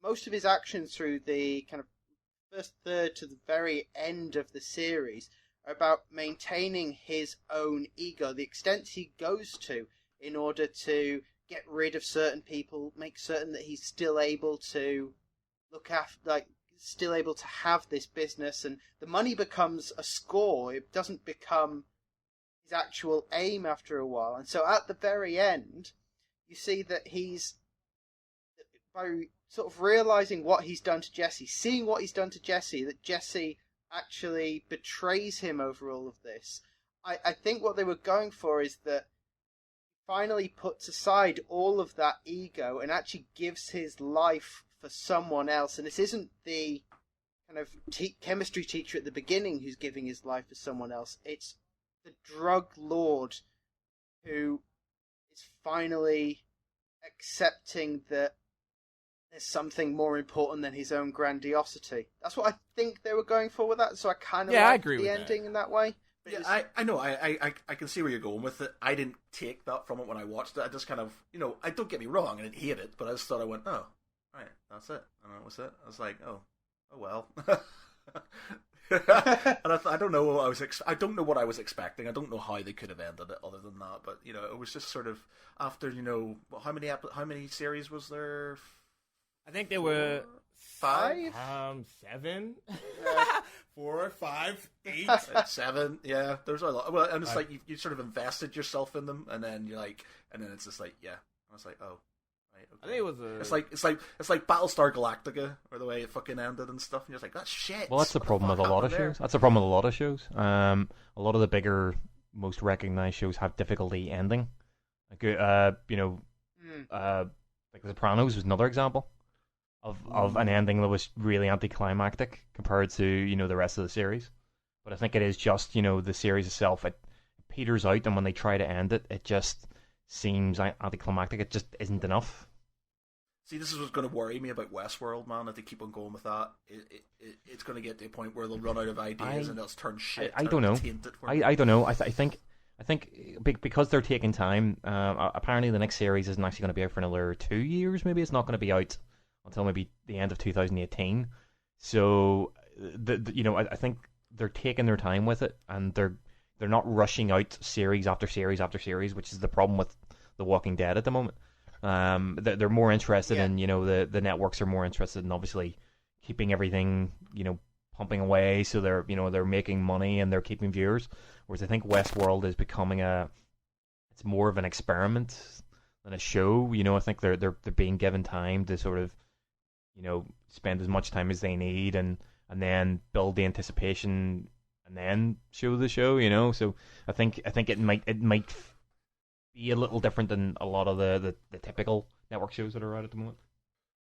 most of his actions through the kind of first third to the very end of the series are about maintaining his own ego, the extent he goes to in order to get rid of certain people, make certain that he's still able to look after, still able to have this business, and the money becomes a score. It doesn't become his actual aim after a while. And so at the very end, you see that he's, by sort of realizing what he's done to Jesse, seeing what he's done to Jesse, that Jesse actually betrays him over all of this. I think what they were going for is that finally puts aside all of that ego and actually gives his life for someone else. And this isn't the kind of chemistry teacher at the beginning who's giving his life for someone else. It's the drug lord who is finally accepting that there's something more important than his own grandiosity. That's what I think they were going for with that. So I kind of liked the ending in that way. Yeah, I know. I can see where you're going with it. I didn't take that from it when I watched it. I just kind of, I don't get me wrong, I didn't hate it, but I just thought, I went, oh, right, that's it. And that was it. I was like, oh well. And I don't know what I was. I don't know what I was expecting. I don't know how they could have ended it other than that. But it was just sort of after how many series was there? I think there were 5, 7, Yeah. 4, 5, 8. 7. Yeah, there's a lot. Well, and it's like you sort of invested yourself in them, and then you're like, and then it's just like, yeah. I was like, oh. Right, okay. I think it was It's like Battlestar Galactica, or the way it fucking ended and stuff. And you're just like, that's shit. Well, that's the problem with a lot of shows. That's the problem with a lot of shows. A lot of the bigger, most recognized shows have difficulty ending. Like, like The Sopranos was another example of an ending that was really anticlimactic compared to the rest of the series. But I think it is just the series itself. It peters out, and when they try to end it, it just seems anticlimactic. It just isn't enough. See, this is what's going to worry me about Westworld, man. If they keep on going with that, it's going to get to a point where they'll run out of ideas and it'll turn shit. I don't know. I don't know. I think because they're taking time. Apparently, the next series isn't actually going to be out for another 2 years. Maybe it's not going to be out until maybe the end of 2018. So, I think they're taking their time with it, and they're not rushing out series after series after series, which is the problem with The Walking Dead at the moment. They're more interested in, the networks are more interested in obviously keeping everything, pumping away, so they're making money and they're keeping viewers. Whereas I think Westworld is becoming it's more of an experiment than a show. I think they're being given time to sort of, spend as much time as they need and then build the anticipation and then show the show. So I think it might be a little different than a lot of the typical network shows that are out at the moment.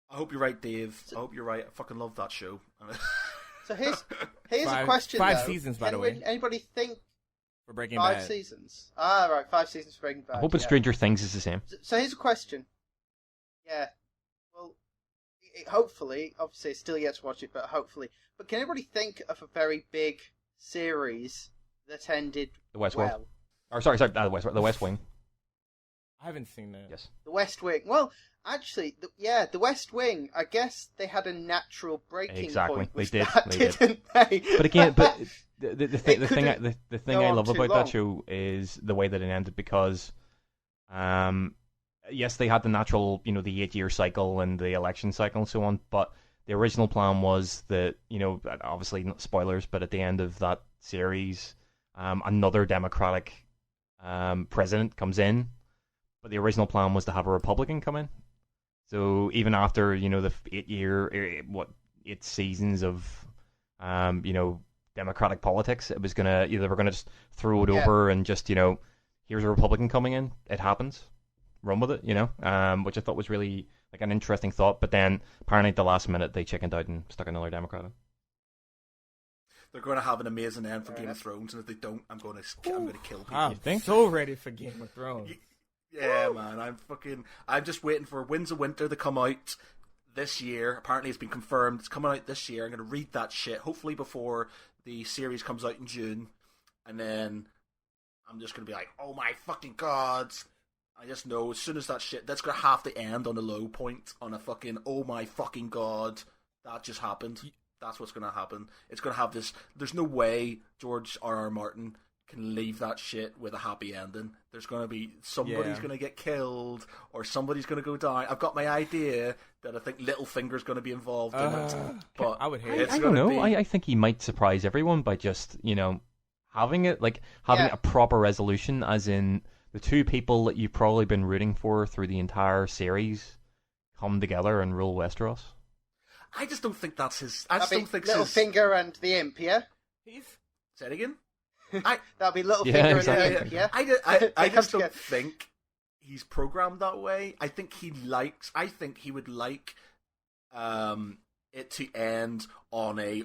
I hope you're right, Dave. I hope you're right. I fucking love that show. So here's a question. 5 though. seasons, by the way. Anybody think For Breaking 5 Bad. seasons? Ah, right, 5 seasons for Breaking Bad. I hope Stranger Things is the same. So here's a question. Yeah. Well, hopefully, obviously, it's still yet to watch it, but hopefully. But can anybody think of a very big series that ended The West well? Wing. Or sorry, the West Wing. I haven't seen that. Yes. The West Wing. Well, actually, the West Wing. I guess they had a natural breaking Exactly. point. They did. Didn't they? But again, the thing go I on love too about long. that show is the way that it ended, because, yes, they had the natural, the 8-year cycle and the election cycle and so on, but the original plan was that, obviously not spoilers, but at the end of that series, another Democratic president comes in, but the original plan was to have a Republican come in. So even after, the 8 seasons of, Democratic politics, it was gonna, they were gonna just throw it over and just, here's a Republican coming in, it happens, run with it, which I thought was really like an interesting thought. But then apparently at the last minute they chickened out and stuck another Democrat in. They're going to have an amazing end for Game of Thrones, and if they don't, I'm going to kill people. I'm so ready for Game of Thrones. Yeah, man, I'm just waiting for Winds of Winter to come out this year. Apparently it's been confirmed it's coming out this year. I'm going to read that shit, hopefully before the series comes out in June, and then I'm just going to be like, oh my fucking god. I just know as soon as that shit, that's going to have to end on a low point, on a fucking, oh my fucking god, that just happened. That's what's going to happen. It's going to have this, there's no way George R.R. Martin can leave that shit with a happy ending. There's going to be, somebody's going to get killed, or somebody's going to go down. I've got my idea that I think Littlefinger's going to be involved in it. But I would hate it. I don't know. I think he might surprise everyone by just, having it, like, having a proper resolution, as in the two people that you've probably been rooting for through the entire series come together and rule Westeros. I just don't think that's his. I just don't think Littlefinger and the Imp, yeah? Say it again? That'll be Littlefinger exactly. and the Imp, yeah? I just don't think he's programmed that way. I think he would like it to end on a,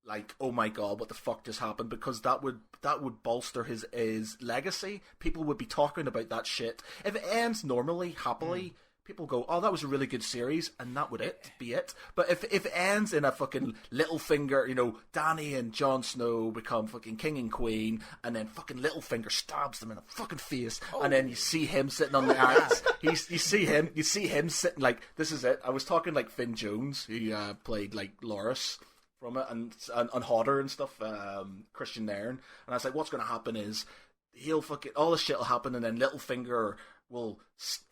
like, oh my god, what the fuck just happened? Because that would bolster his legacy. People would be talking about that shit. If it ends normally, happily, people go, oh, that was a really good series, and that would be it. But if it ends in a fucking Littlefinger, Dany and Jon Snow become fucking king and queen, and then fucking Littlefinger stabs them in the fucking face, and then you see him sitting on the axe. you see him sitting like, this is it. I was talking like Finn Jones, who played like Loras from it, and Hodder and stuff, Christian Nairn, and I was like, what's going to happen is he'll fucking all this shit will happen, and then Littlefinger will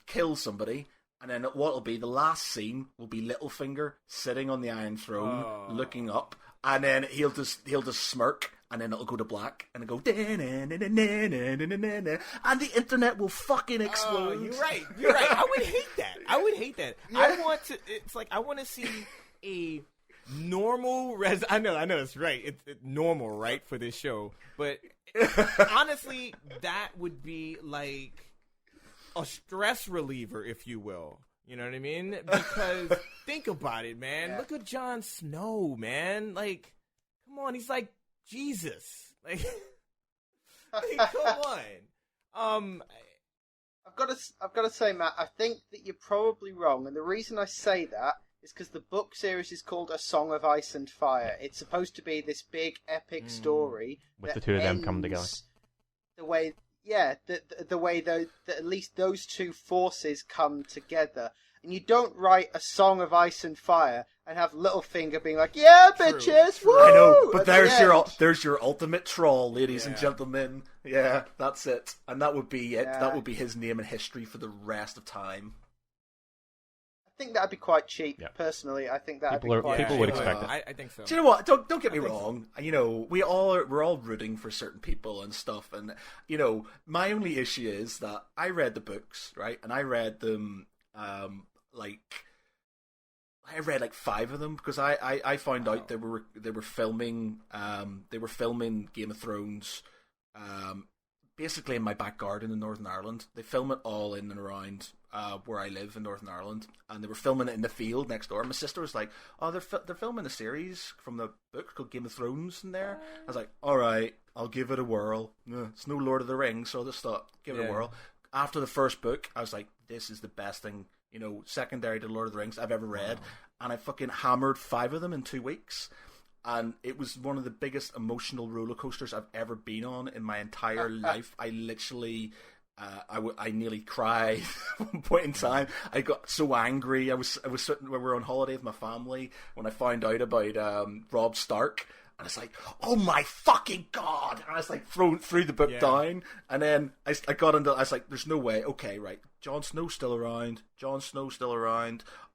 kill somebody, and then what'll be the last scene will be Littlefinger sitting on the Iron Throne, looking up, and then he'll just smirk, and then it'll go to black, and it'll go, and the internet will fucking explode. You're right. I would hate that. Yeah. I want to see a normal I know it's right. It's normal, right, for this show. But honestly, that would be like a stress reliever, if you will. You know what I mean? Because think about it, man. Yeah. Look at Jon Snow, man. Like, come on, he's like Jesus. Like, come on. I've got to say, Matt, I think that you're probably wrong, and the reason I say that is because the book series is called A Song of Ice and Fire. It's supposed to be this big epic story with the two of them come together. The way, the way that at least those two forces come together, and you don't write A Song of Ice and Fire and have Littlefinger being like, "Yeah, bitches, woo!" I know, but there's your ultimate troll, ladies and gentlemen. Yeah, that's it, and that would be it. That would be his name in history for the rest of time. I think that'd be quite cheap, personally. I think that'd be quite people cheap. would expect it. I think so. Do you know what? Don't get me wrong. You know, we're all rooting for certain people and stuff, and you know, my only issue is that I read the books, right, and I read them I read like 5 of them because I found out they were filming Game of Thrones basically in my back garden in Northern Ireland. They film it all in and around where I live in Northern Ireland, and they were filming it in the field next door. My sister was like, "Oh, they're filming a series from the book called Game of Thrones in there." I was like, "All right, I'll give it a whirl." It's no Lord of the Rings, so I'll just thought, give it a whirl. After the first book, I was like, "This is the best thing, you know, secondary to Lord of the Rings I've ever read," and I fucking hammered 5 of them in 2 weeks. And it was one of the biggest emotional roller coasters I've ever been on in my entire life. I literally, I nearly cried at one point in time. I got so angry. I was sitting, we were on holiday with my family when I found out about Robb Stark. And it's like, oh my fucking god! And I was like, threw the book down. And then I got into, I was like, there's no way. Okay, right. Jon Snow's still around.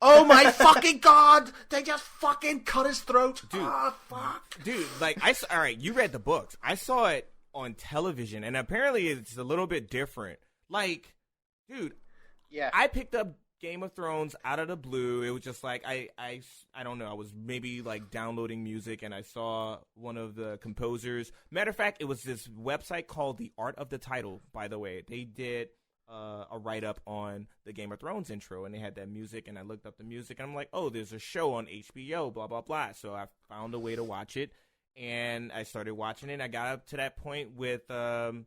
Oh my fucking god! They just fucking cut his throat. Dude, fuck. Dude, like, all right, you read the books. I saw it on television, and apparently it's a little bit different. Like, dude, I picked up Game of Thrones out of the blue. It was just like I don't know. I was maybe like downloading music and I saw one of the composers. Matter of fact, it was this website called The Art of the Title. By the way, they did a write up on the Game of Thrones intro, and they had that music. And I looked up the music, and I'm like, oh, there's a show on HBO, blah blah blah. So I found a way to watch it, and I started watching it. And I got up to that point with the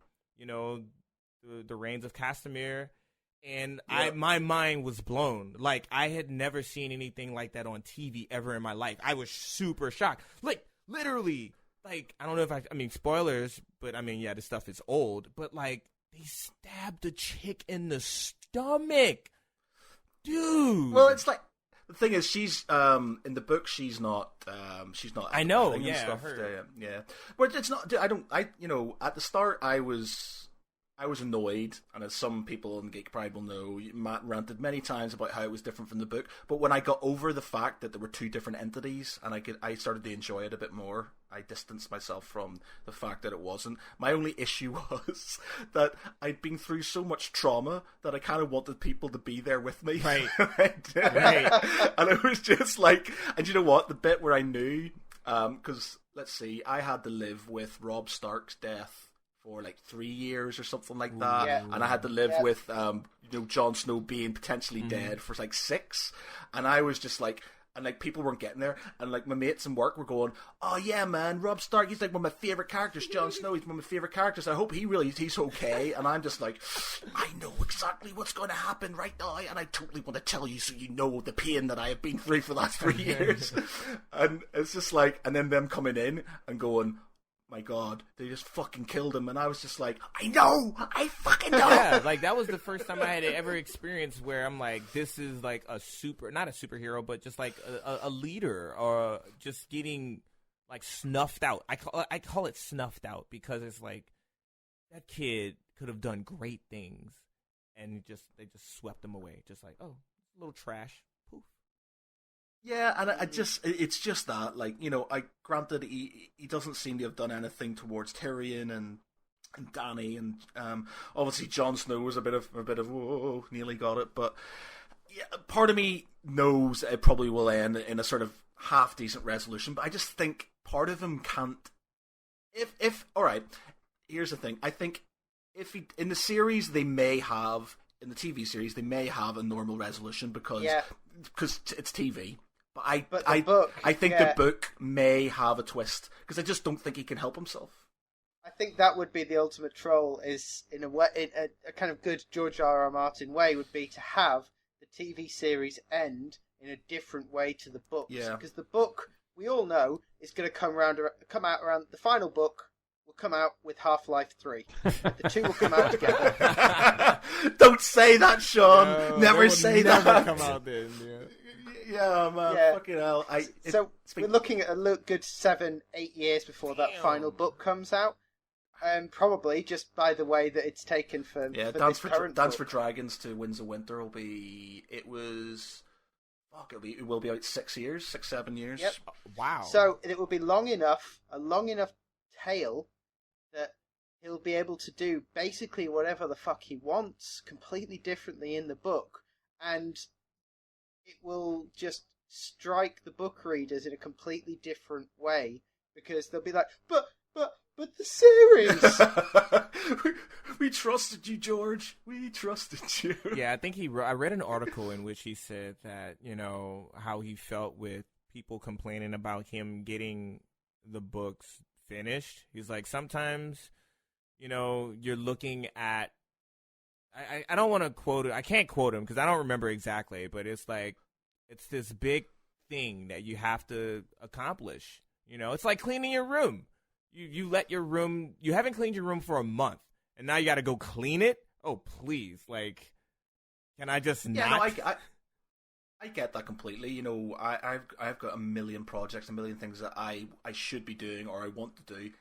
Reigns of Castamere. And my mind was blown. Like, I had never seen anything like that on TV ever in my life. I was super shocked. Like, literally, like, I don't know if I mean, spoilers, but I mean, this stuff is old. But, like, they stabbed the chick in the stomach. Dude. Well, it's like, the thing is, she's, in the book, she's not. I know, and yeah, stuff. I heard. Yeah. But it's not, at the start, I was annoyed, and as some people in Geek Pride will know, Matt ranted many times about how it was different from the book. But when I got over the fact that there were 2 different entities, and I started to enjoy it a bit more, I distanced myself from the fact that it wasn't. My only issue was that I'd been through so much trauma that I kind of wanted people to be there with me. Right. Right. And it was just like, and you know what? The bit where I knew, because let's see, I had to live with Robb Stark's death for like 3 years or something like that, and I had to live with Jon Snow being potentially dead for like 6, and I was just like, and like people weren't getting there, and like my mates in work were going, "Oh yeah, man, Robb Stark, he's like one of my favorite characters. Jon Snow, he's one of my favorite characters. I hope he's okay." And I'm just like, I know exactly what's going to happen right now, and I totally want to tell you so you know the pain that I have been through for the last 3 years. And it's just like, and then them coming in and going, my god, they just fucking killed him. And I was just like, I fucking know. Yeah, like that was the first time I had ever experienced where I'm like, this is like not a superhero, but just like a leader, or just getting like snuffed out. I call it snuffed out because it's like that kid could have done great things, and they just swept him away, just like, oh, a little trash, poof. Yeah, and it's just that, like, you know, granted he doesn't seem to have done anything towards Tyrion and Dany, and obviously Jon Snow was a bit of whoa, nearly got it, but yeah, part of me knows it probably will end in a sort of half decent resolution, but I just think part of him can't. If all right, here's the thing. I think if in the series they may have, in the TV series they may have a normal resolution because it's TV. But I think the book may have a twist because I just don't think he can help himself. I think that would be the ultimate troll. Is in a way, a kind of good George R.R. Martin way would be to have the TV series end in a different way to the books. Yeah. Because the book, we all know, is going to come out around the final book. Will come out with Half-Life 3. The two will come out together. Don't say that, Sean. Never say that. Come out then. Yeah, man. Fucking hell. We're looking at a good 7-8 years before that final book comes out. Probably just by the way that it's taken for Dance for Dragons to Winds of Winter will be. It will be about 6 years, 6-7 years. Yep. Wow. So it will be a long enough tale that he'll be able to do basically whatever the fuck he wants completely differently in the book, and it will just strike the book readers in a completely different way because they'll be like, but the series. We trusted you, George. We trusted you. Yeah, I think I read an article in which he said that, you know, how he felt with people complaining about him getting the books finished. He's like, sometimes, you know, you're looking at, I don't want to quote it. I can't quote him because I don't remember exactly, but it's like, it's this big thing that you have to accomplish. You know, it's like cleaning your room. You let your room, you haven't cleaned your room for a month, and now you got to go clean it? Oh, please. Like, can I just not? No, I get that completely. You know, I've got a million projects, a million things that I should be doing or I want to do,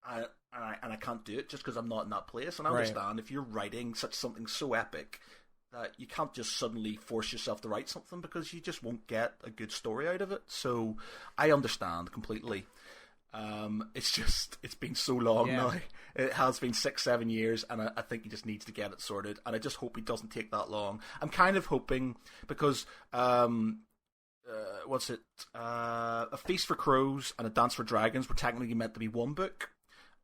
and I can't do it just because I'm not in that place. And I understand if you're writing something so epic that you can't just suddenly force yourself to write something because you just won't get a good story out of it. So I understand completely. It's been so long now. It has been 6-7 years, and I think he just needs to get it sorted. And I just hope he doesn't take that long. I'm kind of hoping because A Feast for Crows and A Dance for Dragons were technically meant to be one book,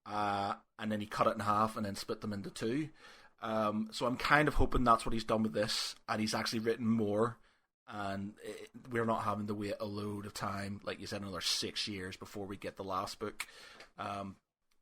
and then he cut it in half and then split them into two. So I'm kind of hoping that's what he's done with this, and he's actually written more. And we're not having to wait a load of time, like you said, another 6 years before we get the last book.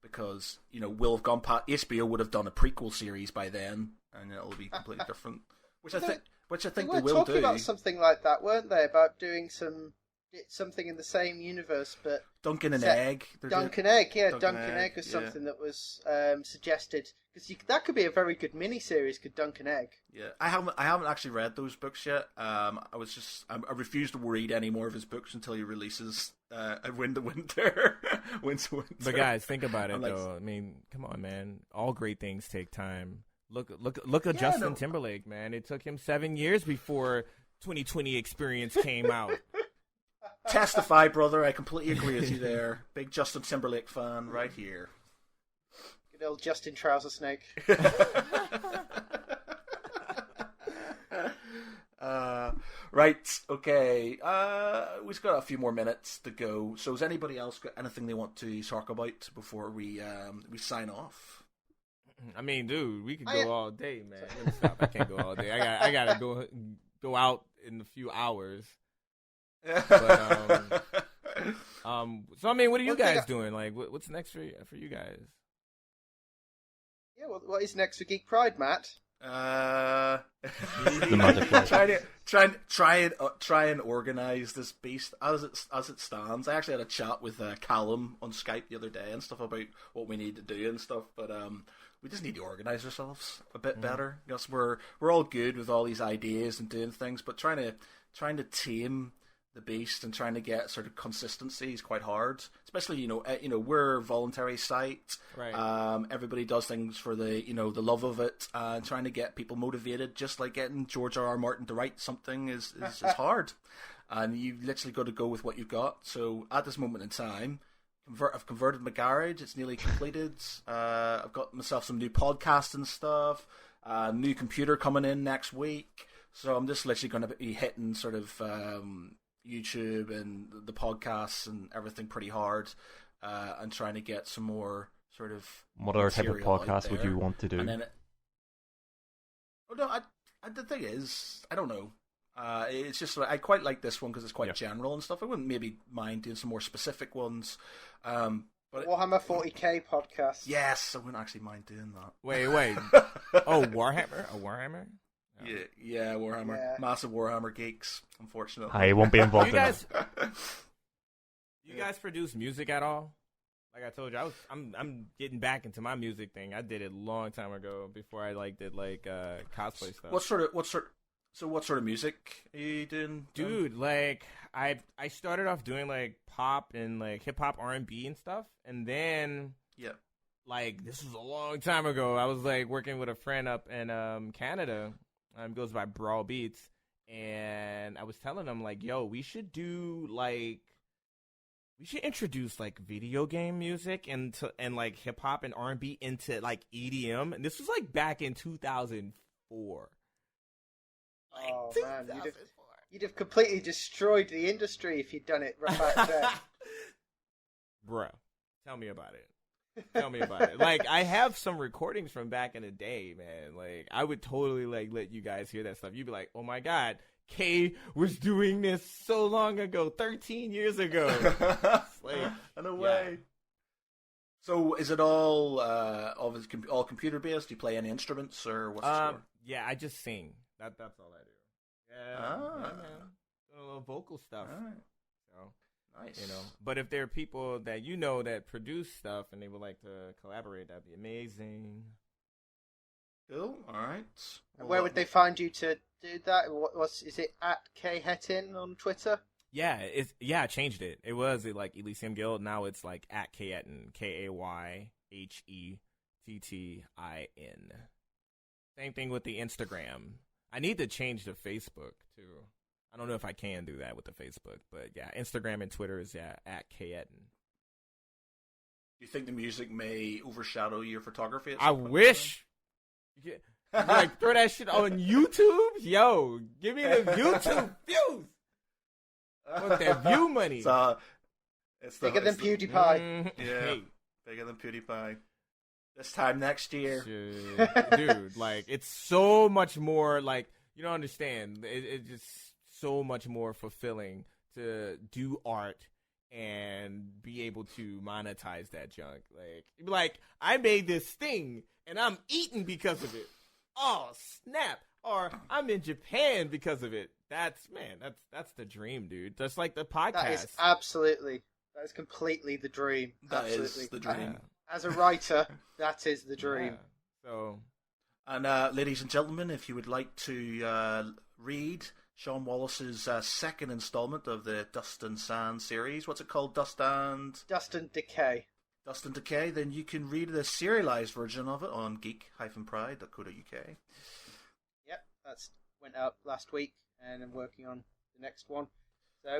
Because, you know, we'll have gone past, HBO would have done a prequel series by then, and it'll be completely different. Which I think they will do. They were talking about something like that, weren't they? About doing something in the same universe, but Duncan and Egg. Duncan and Egg was something that was suggested because that could be a very good mini-series. Could Duncan Egg? Yeah, I haven't actually read those books yet. I refuse to read any more of his books until he releases Wind of Winter. But guys, think about it though. I mean, come on, man. All great things take time. Look at Justin Timberlake, man. It took him 7 years before 2020 Experience came out. Testify, brother. I completely agree with you there. Big Justin Timberlake fan right here. Good old Justin Trouser Snake. Right, okay. We've got a few more minutes to go. So has anybody else got anything they want to talk about before we sign off? I mean, dude, we could go all day, man. Let me stop. I can't go all day. I gotta go out in a few hours. But, so I mean, what are you guys doing? Like, what's next for you guys? Yeah, well, what is next for Geek Pride, Matt? Try and organize this beast as it stands. I actually had a chat with Callum on Skype the other day and stuff about what we need to do and stuff, but we just need to organize ourselves a bit better. Because we're all good with all these ideas and doing things, but trying to tame the beast, and trying to get sort of consistency is quite hard. Especially, we're a voluntary site. Right. Everybody does things for the love of it. Trying to get people motivated, just like getting George R. R. Martin to write something is hard. And you literally got to go with what you've got. So at this moment in time, I've converted my garage. It's nearly completed. I've got myself some new podcasts and stuff. New computer coming in next week. So I'm just literally going to be hitting sort of YouTube and the podcasts and everything pretty hard, and trying to get some more sort of. What other type of podcast would you want to do? And then the thing is, I don't know. It's just I quite like this one because it's quite general and stuff. I wouldn't maybe mind doing some more specific ones. But Warhammer 40k podcast. Yes, I wouldn't actually mind doing that. Wait. Oh, Warhammer? A Warhammer? No. Yeah, Warhammer. Yeah. Massive Warhammer geeks, unfortunately. I won't be involved in that. You guys produce music at all? Like I told you, I'm getting back into my music thing. I did it a long time ago before I did cosplay stuff. What sort of music are you doing? Dude, like I started off doing like pop and like hip hop, R&B and stuff, and then like this was a long time ago. I was like working with a friend up in Canada. Goes by Brawl Beats, and I was telling him like, yo, we should introduce like video game music and like hip hop and R&B into like EDM. And this was like back in 2004. Like, oh man, you'd have completely destroyed the industry if you'd done it right back then. Bruh, tell me about it. Tell me about it. Like, I have some recordings from back in the day, man. Like, I would totally like let you guys hear that stuff. You'd be like, oh my god, Kay was doing this so long ago, 13 years ago. Like, no way. So, is it all all computer based? Do you play any instruments, or what's the score? Yeah, I just sing. That's all I do. Yeah, man. A little vocal stuff. All right. So, nice. But if there are people that that produce stuff and they would like to collaborate, that'd be amazing. Cool. All right. And where would they find you to do that? Is it at Khetin on Twitter? Yeah, I changed it. It was like Elysium Guild. Now it's like at Khetin, KayHettin. Same thing with the Instagram. I need to change the Facebook too. I don't know if I can do that with the Facebook, but yeah, Instagram and Twitter is at Khetin. Do you think the music may overshadow your photography? I wish. Like throw that shit on YouTube, yo. Give me the YouTube views. I want that view money. It's bigger than PewDiePie. Yeah, bigger than PewDiePie. This time next year, dude. Like it's so much more. Like you don't understand. It's just so much more fulfilling to do art and be able to monetize that junk. Like I made this thing and I'm eating because of it. Oh snap! Or I'm in Japan because of it. That's the dream, dude. Just like the podcast. That is completely the dream. That absolutely. is the dream. As a writer, that is the dream. Yeah. So, and ladies and gentlemen, if you would like to read Sean Wallace's second installment of the Dust and Sand series, what's it called? Dust and Decay. Dust and Decay, then you can read the serialized version of it on geek-pride.co.uk. Yep, that's went out last week, and I'm working on the next one.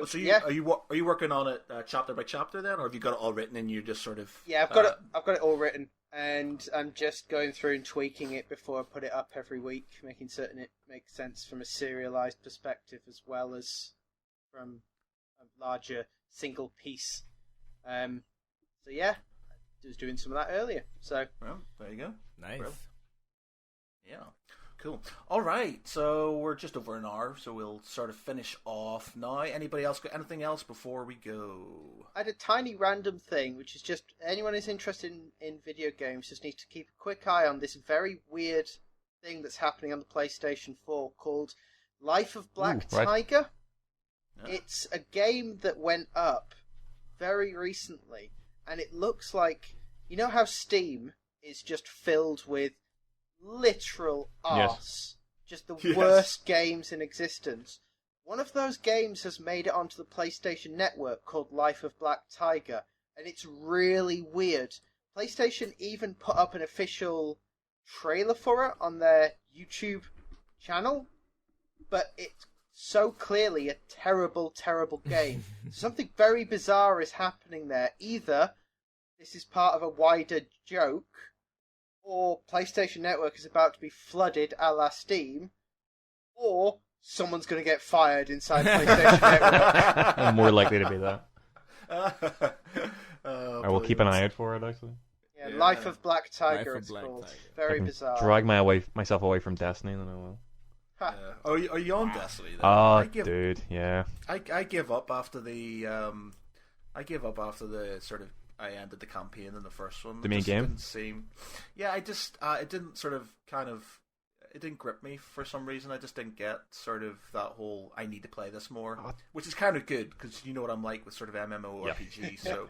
So are you working on it chapter by chapter then, or have you got it all written and you just sort of? Yeah, I've got it all written, and I'm just going through and tweaking it before I put it up every week, making certain it makes sense from a serialized perspective as well as from a larger single piece. So yeah, I was doing some of that earlier. So well, there you go. Nice. Well, yeah. Cool. All right, so we're just over an hour, so we'll sort of finish off now. Anybody else got anything else before we go? I had a tiny random thing, which is just anyone who's interested in video games just needs to keep a quick eye on this very weird thing that's happening on the PlayStation 4 called Life of Black Tiger. Yeah. It's a game that went up very recently, and it looks like, you know how Steam is just filled with literal arse, just the worst games in existence. One of those games has made it onto the PlayStation Network called Life of Black Tiger, and it's really weird. PlayStation even put up an official trailer for it on their YouTube channel, but it's so clearly a terrible, terrible game. Something very bizarre is happening there. Either this is part of a wider joke, or PlayStation Network is about to be flooded a la Steam, or someone's going to get fired inside PlayStation Network. I'm more likely to be that. Oh, I will keep an eye out for it, actually. Yeah, Life of Black Tiger, Life of it's Black called. Tiger. Very I can bizarre. drag myself away from Destiny, then I will. Yeah. Are you on Destiny then? Oh, dude, yeah. I give up after the sort of I ended the campaign in the first one. The main It just game? didn't seem. Yeah, it didn't sort of it didn't grip me for some reason. I just didn't get sort of that whole I need to play this more, which is kind of good because you know what I'm like with sort of MMORPG. So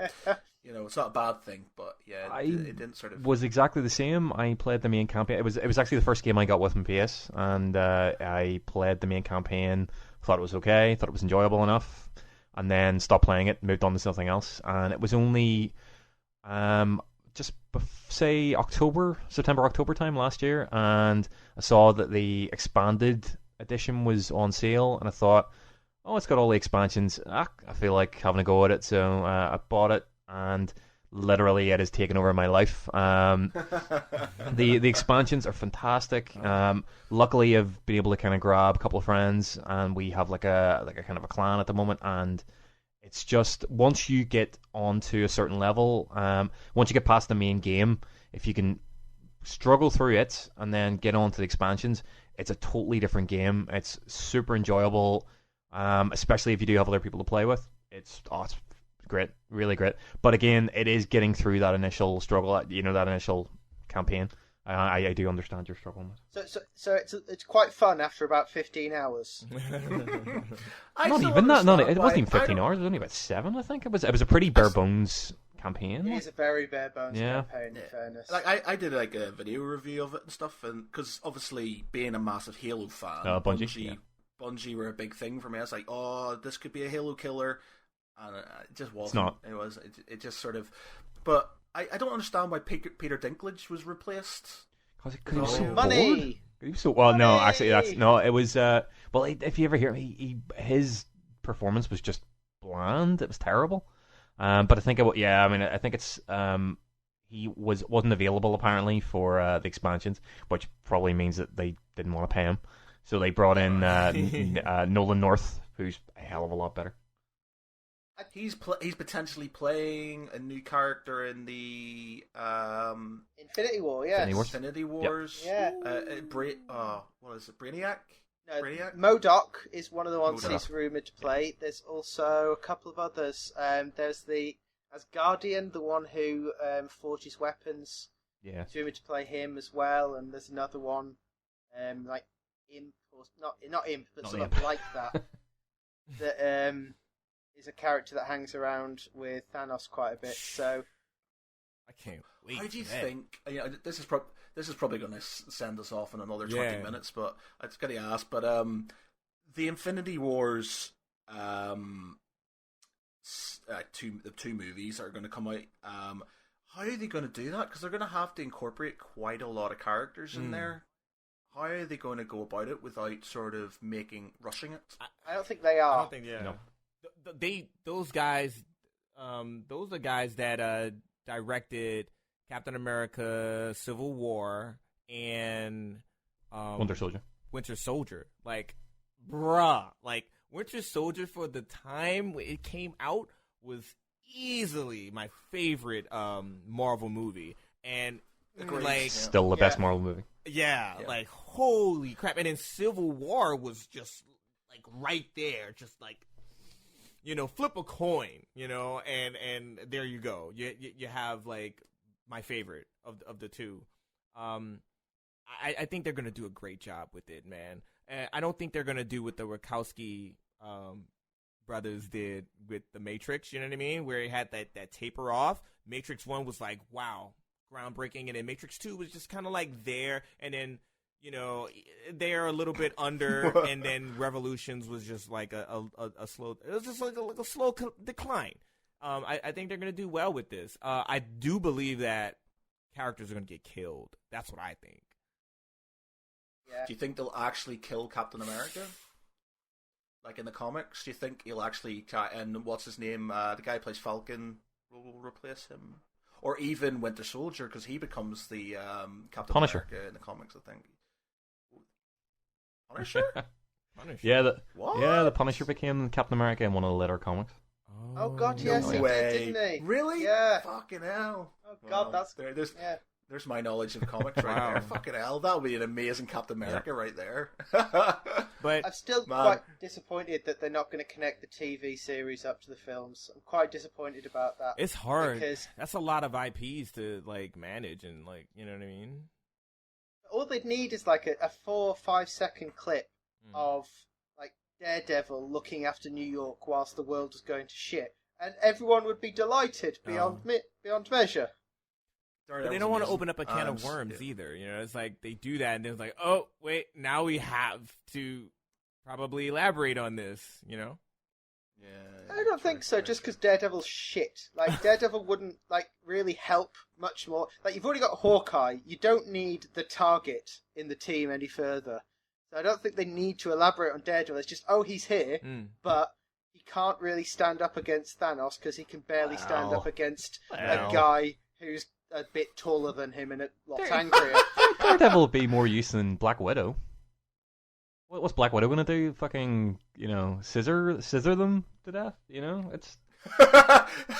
you know it's not a bad thing, but yeah, it didn't sort of. Was exactly the same. I played the main campaign. It was actually the first game I got with my PS, and I played the main campaign. Thought it was okay. Thought it was enjoyable enough, and then stopped playing it. Moved on to something else, and it was only just say September, October time last year, and I saw that the expanded edition was on sale, and I thought, oh, it's got all the expansions. I feel like having a go at it, so I bought it, and literally it has taken over my life. The expansions are fantastic. Luckily, I've been able to kind of grab a couple of friends, and we have like a kind of a clan at the moment, and it's just once you get onto a certain level, once you get past the main game, if you can struggle through it and then get on to the expansions, it's a totally different game. It's super enjoyable, especially if you do have other people to play with. It's great, really great. But again, it is getting through that initial struggle, that initial campaign. I do understand your struggle. So it's quite fun after about 15 hours. Not even that. No, it wasn't even 15 hours. It was only about 7, I think. It was a pretty bare bones campaign. It is a very bare bones Yeah. campaign, in fairness. Like I did like a video review of it and stuff, and because obviously being a massive Halo fan, Bungie were a big thing for me. I was like, oh, this could be a Halo killer, and it just wasn't. It's not. It just sort of, but I don't understand why Peter Dinklage was replaced. Because he was so Money! bored. He was so well. No, actually, it was. Well, if you ever hear his performance was just bland. It was terrible. But I think I think it's he wasn't available apparently for the expansions, which probably means that they didn't want to pay him. So they brought in Nolan North, who's a hell of a lot better. He's potentially playing a new character in the Infinity War, yes. Infinity Wars. Yep. Yeah. What is it? Brainiac? No, Brainiac? MODOK is one of the ones MODOK. he's rumoured to play. There's also a couple of others. There's the Asgardian, the one who forges weapons. Yeah. He's rumoured to play him as well. And there's another one, like Imp, or not Imp, but Not sort Imp. of like that. That is a character that hangs around with Thanos quite a bit. So I can't wait. How do you for that. think? This is probably going to send us off in another 20 minutes, but I just got to ask. But the Infinity Wars, the two movies that are going to come out. How are they going to do that? Because they're going to have to incorporate quite a lot of characters in there. How are they going to go about it without sort of rushing it? I don't think they I are. don't think No. Those guys, those are guys that directed Captain America: Civil War and Winter Soldier. Like, bruh, like Winter Soldier for the time it came out was easily my favorite Marvel movie, and like Still the best Marvel movie. yeah, like holy crap! And then Civil War was just like right there, just like. Flip a coin, and there you go. You have like my favorite of the two. I think they're gonna do a great job with it, man. And I don't think they're gonna do what the Wachowski brothers did with the Matrix. You know what I mean? Where it had that taper off. Matrix 1 was like wow, groundbreaking, and then Matrix 2 was just kind of like there, and then they are a little bit under, and then Revolutions was just like a slow. It was just like a slow decline. I think they're gonna do well with this. I do believe that characters are gonna get killed. That's what I think. Yeah. Do you think they'll actually kill Captain America? Like in the comics, do you think he'll actually and what's his name? The guy who plays Falcon will replace him, or even Winter Soldier, because he becomes the Captain Punisher. America in the comics. I think. Punisher? Punisher. Yeah, What? the Punisher became Captain America in one of the later comics. Oh God, No yes, he way. did, didn't he? Really? Yeah. Fucking hell. Oh God, Wow. that's There's yeah. my knowledge of comics right Wow. there. Fucking hell, that would be an amazing Captain America right there. But I'm still Man. quite disappointed that they're not going to connect the TV series up to the films. I'm quite disappointed about that. it's hard. Because That's a lot of IPs to like manage, and like, you know what I mean. all they'd need is like a 4 or 5 second clip of like Daredevil looking after New York whilst the world is going to shit, and everyone would be delighted beyond measure. But they don't want to open up a can of worms either. It's like they do that, and then it's like, oh wait, now we have to probably elaborate on this. Yeah, I don't think so. Just because Daredevil's shit, like Daredevil wouldn't like really help much more. Like you've already got Hawkeye, you don't need the target in the team any further. So I don't think they need to elaborate on Daredevil. It's just he's here, but he can't really stand up against Thanos because he can barely stand up against a guy who's a bit taller than him and a lot angrier. Daredevil would be more use than Black Widow. What's Black Widow gonna do? Fucking, scissor them to death? It's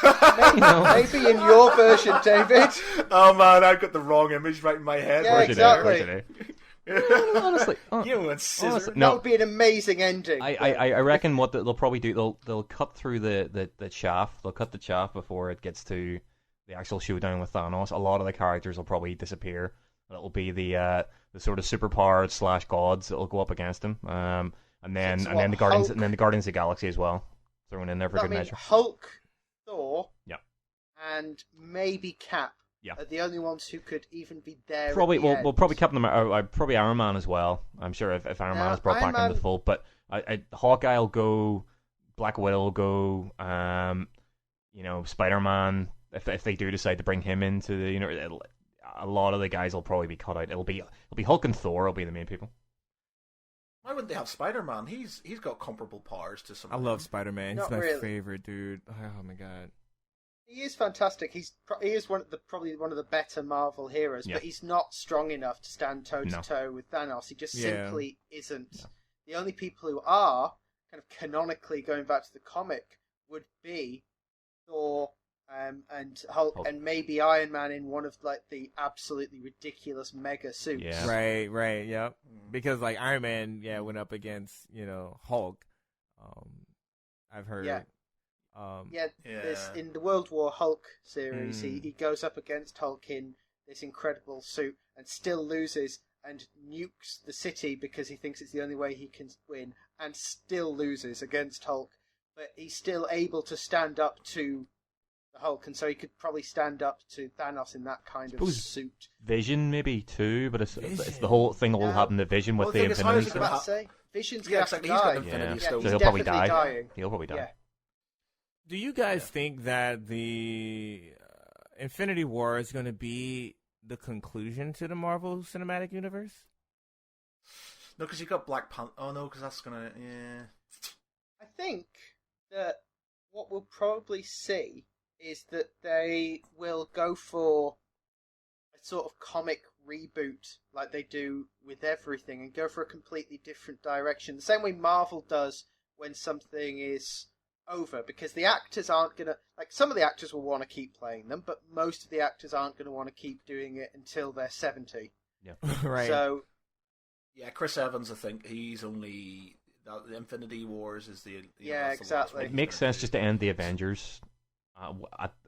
Maybe in your version, David. Oh man, I've got the wrong image right in my head. Yeah, Where's it at? exactly. Where's it at? honestly, You went scissor. honestly, That no. would be an amazing ending. I reckon what they'll probably do, they'll cut through the chaff. They'll cut the chaff before it gets to the actual showdown with Thanos. A lot of the characters will probably disappear. It'll be the sort of superpowered / gods that'll go up against him. And then the Guardians Hulk? and then the Guardians of the Galaxy as well, thrown in there for I good mean, measure. Hulk, Thor, Yeah. and maybe Cap Yeah. are the only ones who could even be there. Probably, at the end. probably Captain America, probably Iron Man as well. I'm sure if Iron Man is brought Iron back into Man- the fold, but Hawkeye will go, Black Widow will go, Spider-Man. If they do decide to bring him into the, a lot of the guys will probably be cut out. It'll be Hulk and Thor will be the main people. Why wouldn't they have Spider-Man? He's got comparable powers to some. I love Spider-Man. He's Not my really. favorite dude. Oh my god. He is fantastic. He is probably one of the better Marvel heroes, Yeah. but he's not strong enough to stand toe No. to toe with Thanos. He just Yeah. simply isn't. The only people who are kind of canonically going back to the comic would be Thor and Hulk, and maybe Iron Man in one of like the absolutely ridiculous mega suits. Yeah. Right, yep. Because like Iron Man, went up against, Hulk. I've heard. Yeah. Yeah. This in the World War Hulk series, he goes up against Hulk in this incredible suit and still loses and nukes the city because he thinks it's the only way he can win, and still loses against Hulk. But he's still able to stand up to the Hulk, and so he could probably stand up to Thanos in that kind of Suppose- suit. Vision maybe too, but it's Vision. the whole thing will No. happen to Vision with Well, the the thing is, how Infinity is it Stone. gonna Let's say Vision's Yeah, gonna exactly. have He's to got die. Infinity Yeah. Stones. So he'll He's probably definitely die. dying. He'll probably die. Yeah. Do you guys think that the Infinity War is going to be the conclusion to the Marvel Cinematic Universe? No, because you got Black Panther. Oh no, because that's gonna. Yeah. I think that what we'll probably see is that they will go for a sort of comic reboot like they do with everything and go for a completely different direction. The same way Marvel does when something is over, because the actors aren't going to... Like, some of the actors will want to keep playing them, but most of the actors aren't going to want to keep doing it until they're 70. Right. So, Yeah, Chris Evans. I think he's only. The Infinity Wars is the. Yeah, that's the last exactly. one It he's makes gonna sense do. just to end the Avengers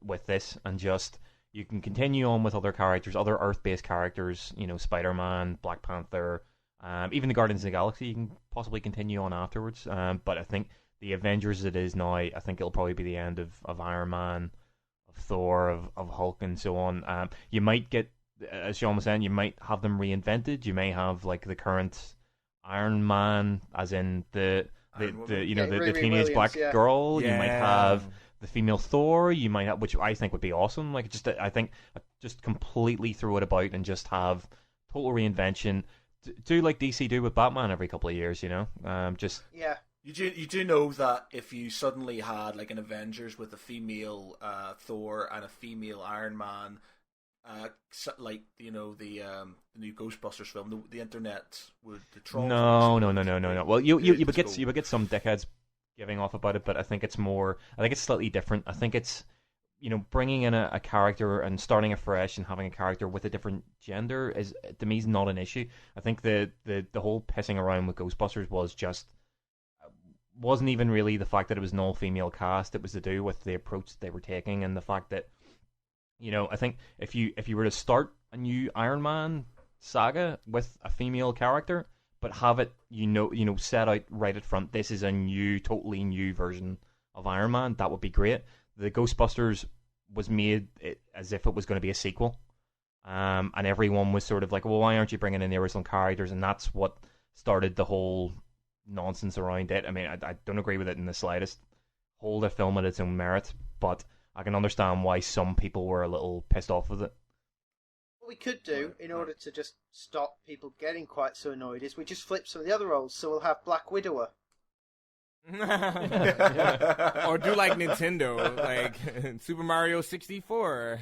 with this, and just you can continue on with other characters, other Earth-based characters. Spider-Man, Black Panther, even the Guardians of the Galaxy. You can possibly continue on afterwards. But I think the Avengers as it is now, I think it'll probably be the end of Iron Man, of Thor, of Hulk, and so on. You might get as Sean was saying, you might have them reinvented. You may have like the current Iron Man, as in the Riri teenage Williams, black yeah. girl. Yeah. You might have the female Thor. You might have, which I think would be awesome. Like I think just completely throw it about and just have total reinvention. Do like DC do with Batman every couple of years. Just Yeah. You do know that if you suddenly had like an Avengers with a female Thor and a female Iron Man, like the new Ghostbusters film, the internet would the trolls. No. Well, you would It's get some dickheads giving off about it, but I think it's slightly different. I think it's bringing in a character and starting afresh and having a character with a different gender is, to me, is not an issue. I think the whole pissing around with Ghostbusters wasn't even really the fact that it was an all-female cast. It was to do with the approach they were taking and the fact that, I think if you were to start a new Iron Man saga with a female character, but have it, set out right at front, this is a totally new version of Iron Man, that would be great. The Ghostbusters was made as if it was going to be a sequel, and everyone was sort of like, well, why aren't you bringing in the original characters? And that's what started the whole nonsense around it. I mean, I don't agree with it in the slightest. Hold the film at its own merit, but I can understand why some people were a little pissed off with it. What we could do, in order to just stop people getting quite so annoyed, is we just flip some of the other roles, so we'll have Black Widower. Or do like Nintendo, like Super Mario 64.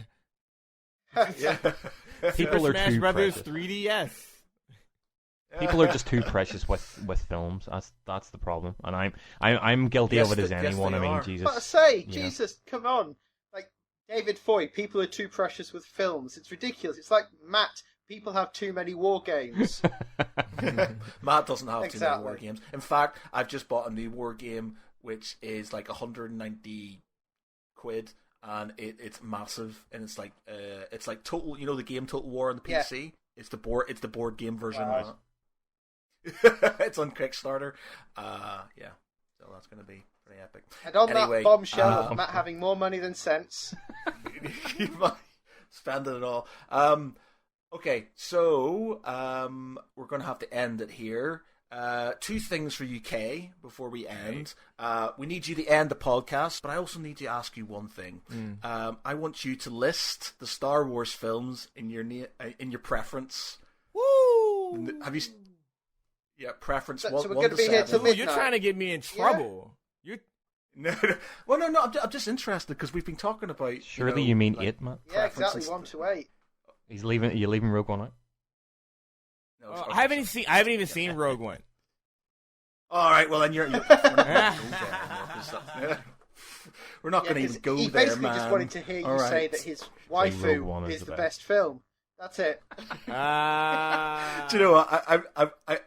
Yeah. People are Smash too Brothers precious. 3DS. People are just too precious with films. That's the problem, and I'm guilty Yes, of it as yes, anyone. they I mean, are. Jesus. But I say, Yeah. Jesus, come on. Like, David Foy, people are too precious with films. It's ridiculous. It's like, Matt, people have too many war games. Matt doesn't have too many war Exactly. games. In fact, I've just bought a new war game which is like 190 quid, and it's massive, and it's like Total, the game Total War on the PC. Yeah. It's the board game version Right. of that. It's on Kickstarter. So that's going to be pretty epic. And on Anyway, that bombshell of Matt having more money than sense. You might spend it all. Okay, so we're going to have to end it here. Two things for UK before we end. We need you to end the podcast, but I also need to ask you one thing. I want you to list the Star Wars films in your preference. Woo! Have you? Yeah, preference. So one, we're one gonna to be here till seven. Ooh, you're midnight. trying to get me in trouble. You're No. Well, no. I'm just interested because we've been talking about. Surely you mean like, 8, Matt? Yeah, exactly, preferences. 1 to 8. Are you leaving Rogue One out? No, Oh, okay, I haven't sorry. even seen Rogue One. All right, well then you're we're not going to Yeah, even 'cause go he there, basically man. just wanted to hear you All right. say that his Rogue waifu One is is the the best film. That's it. Do you know what?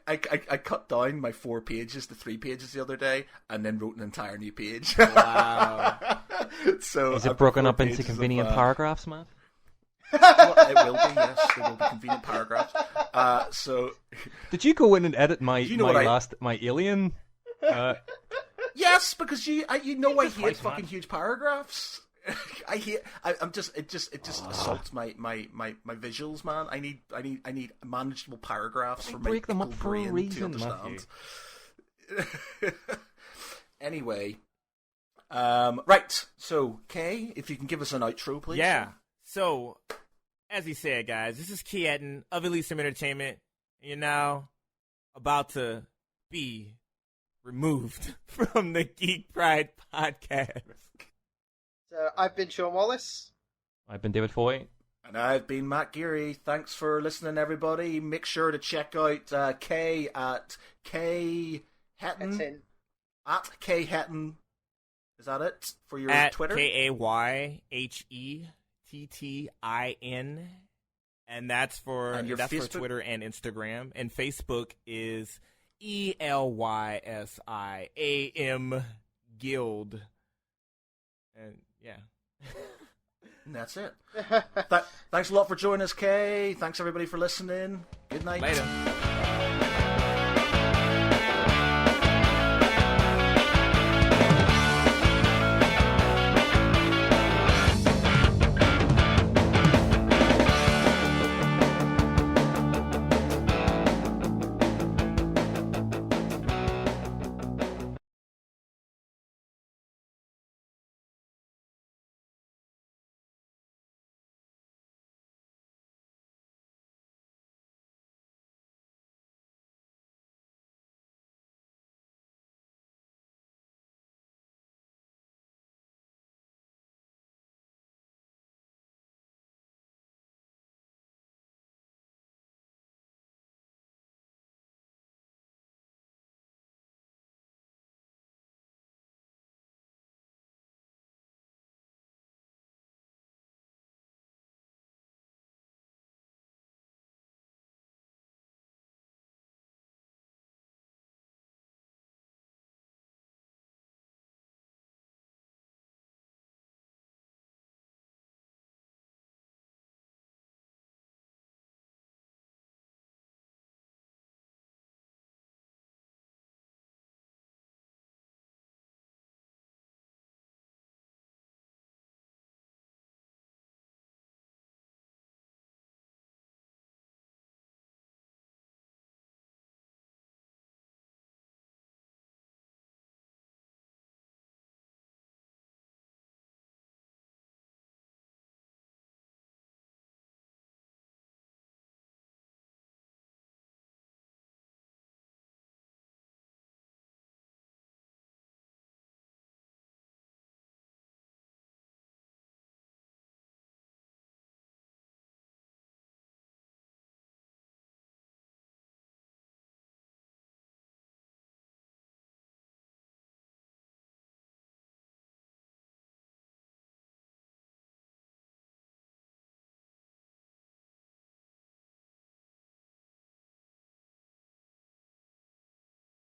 I cut down my 4 pages to 3 pages the other day, and then wrote an entire new page. Wow. So Is it I've broken 4 up into pages of, convenient paragraphs, Matt? Well, it will be, yes. There will be convenient paragraphs. So Did you go in and edit my You know what my Alien? yes, because I hate Christ, fucking man. huge paragraphs. I'm just it just assaults my visuals, man. I need manageable paragraphs for my break them up fickle for a brain reason, to understand. Anyway, right. So, Kay, if you can give us an outro, please. Yeah. So, as he said, guys, this is Keaton of Elysium Entertainment. You're now about to be removed from the Geek Pride podcast. So I've been Sean Wallace. I've been David Foy. And I've been Matt Geary. Thanks for listening, everybody. Make sure to check out Kay at Kay Hetton. Hetton. At Kay Hetton. Is that it for your At Twitter? KayHettin. And that's for And your for Facebook? Twitter and Instagram. And Facebook is ELYSIAM Guild. And yeah. And that's it. Thanks a lot for joining us, Kay. Thanks everybody for listening. Good night. Later.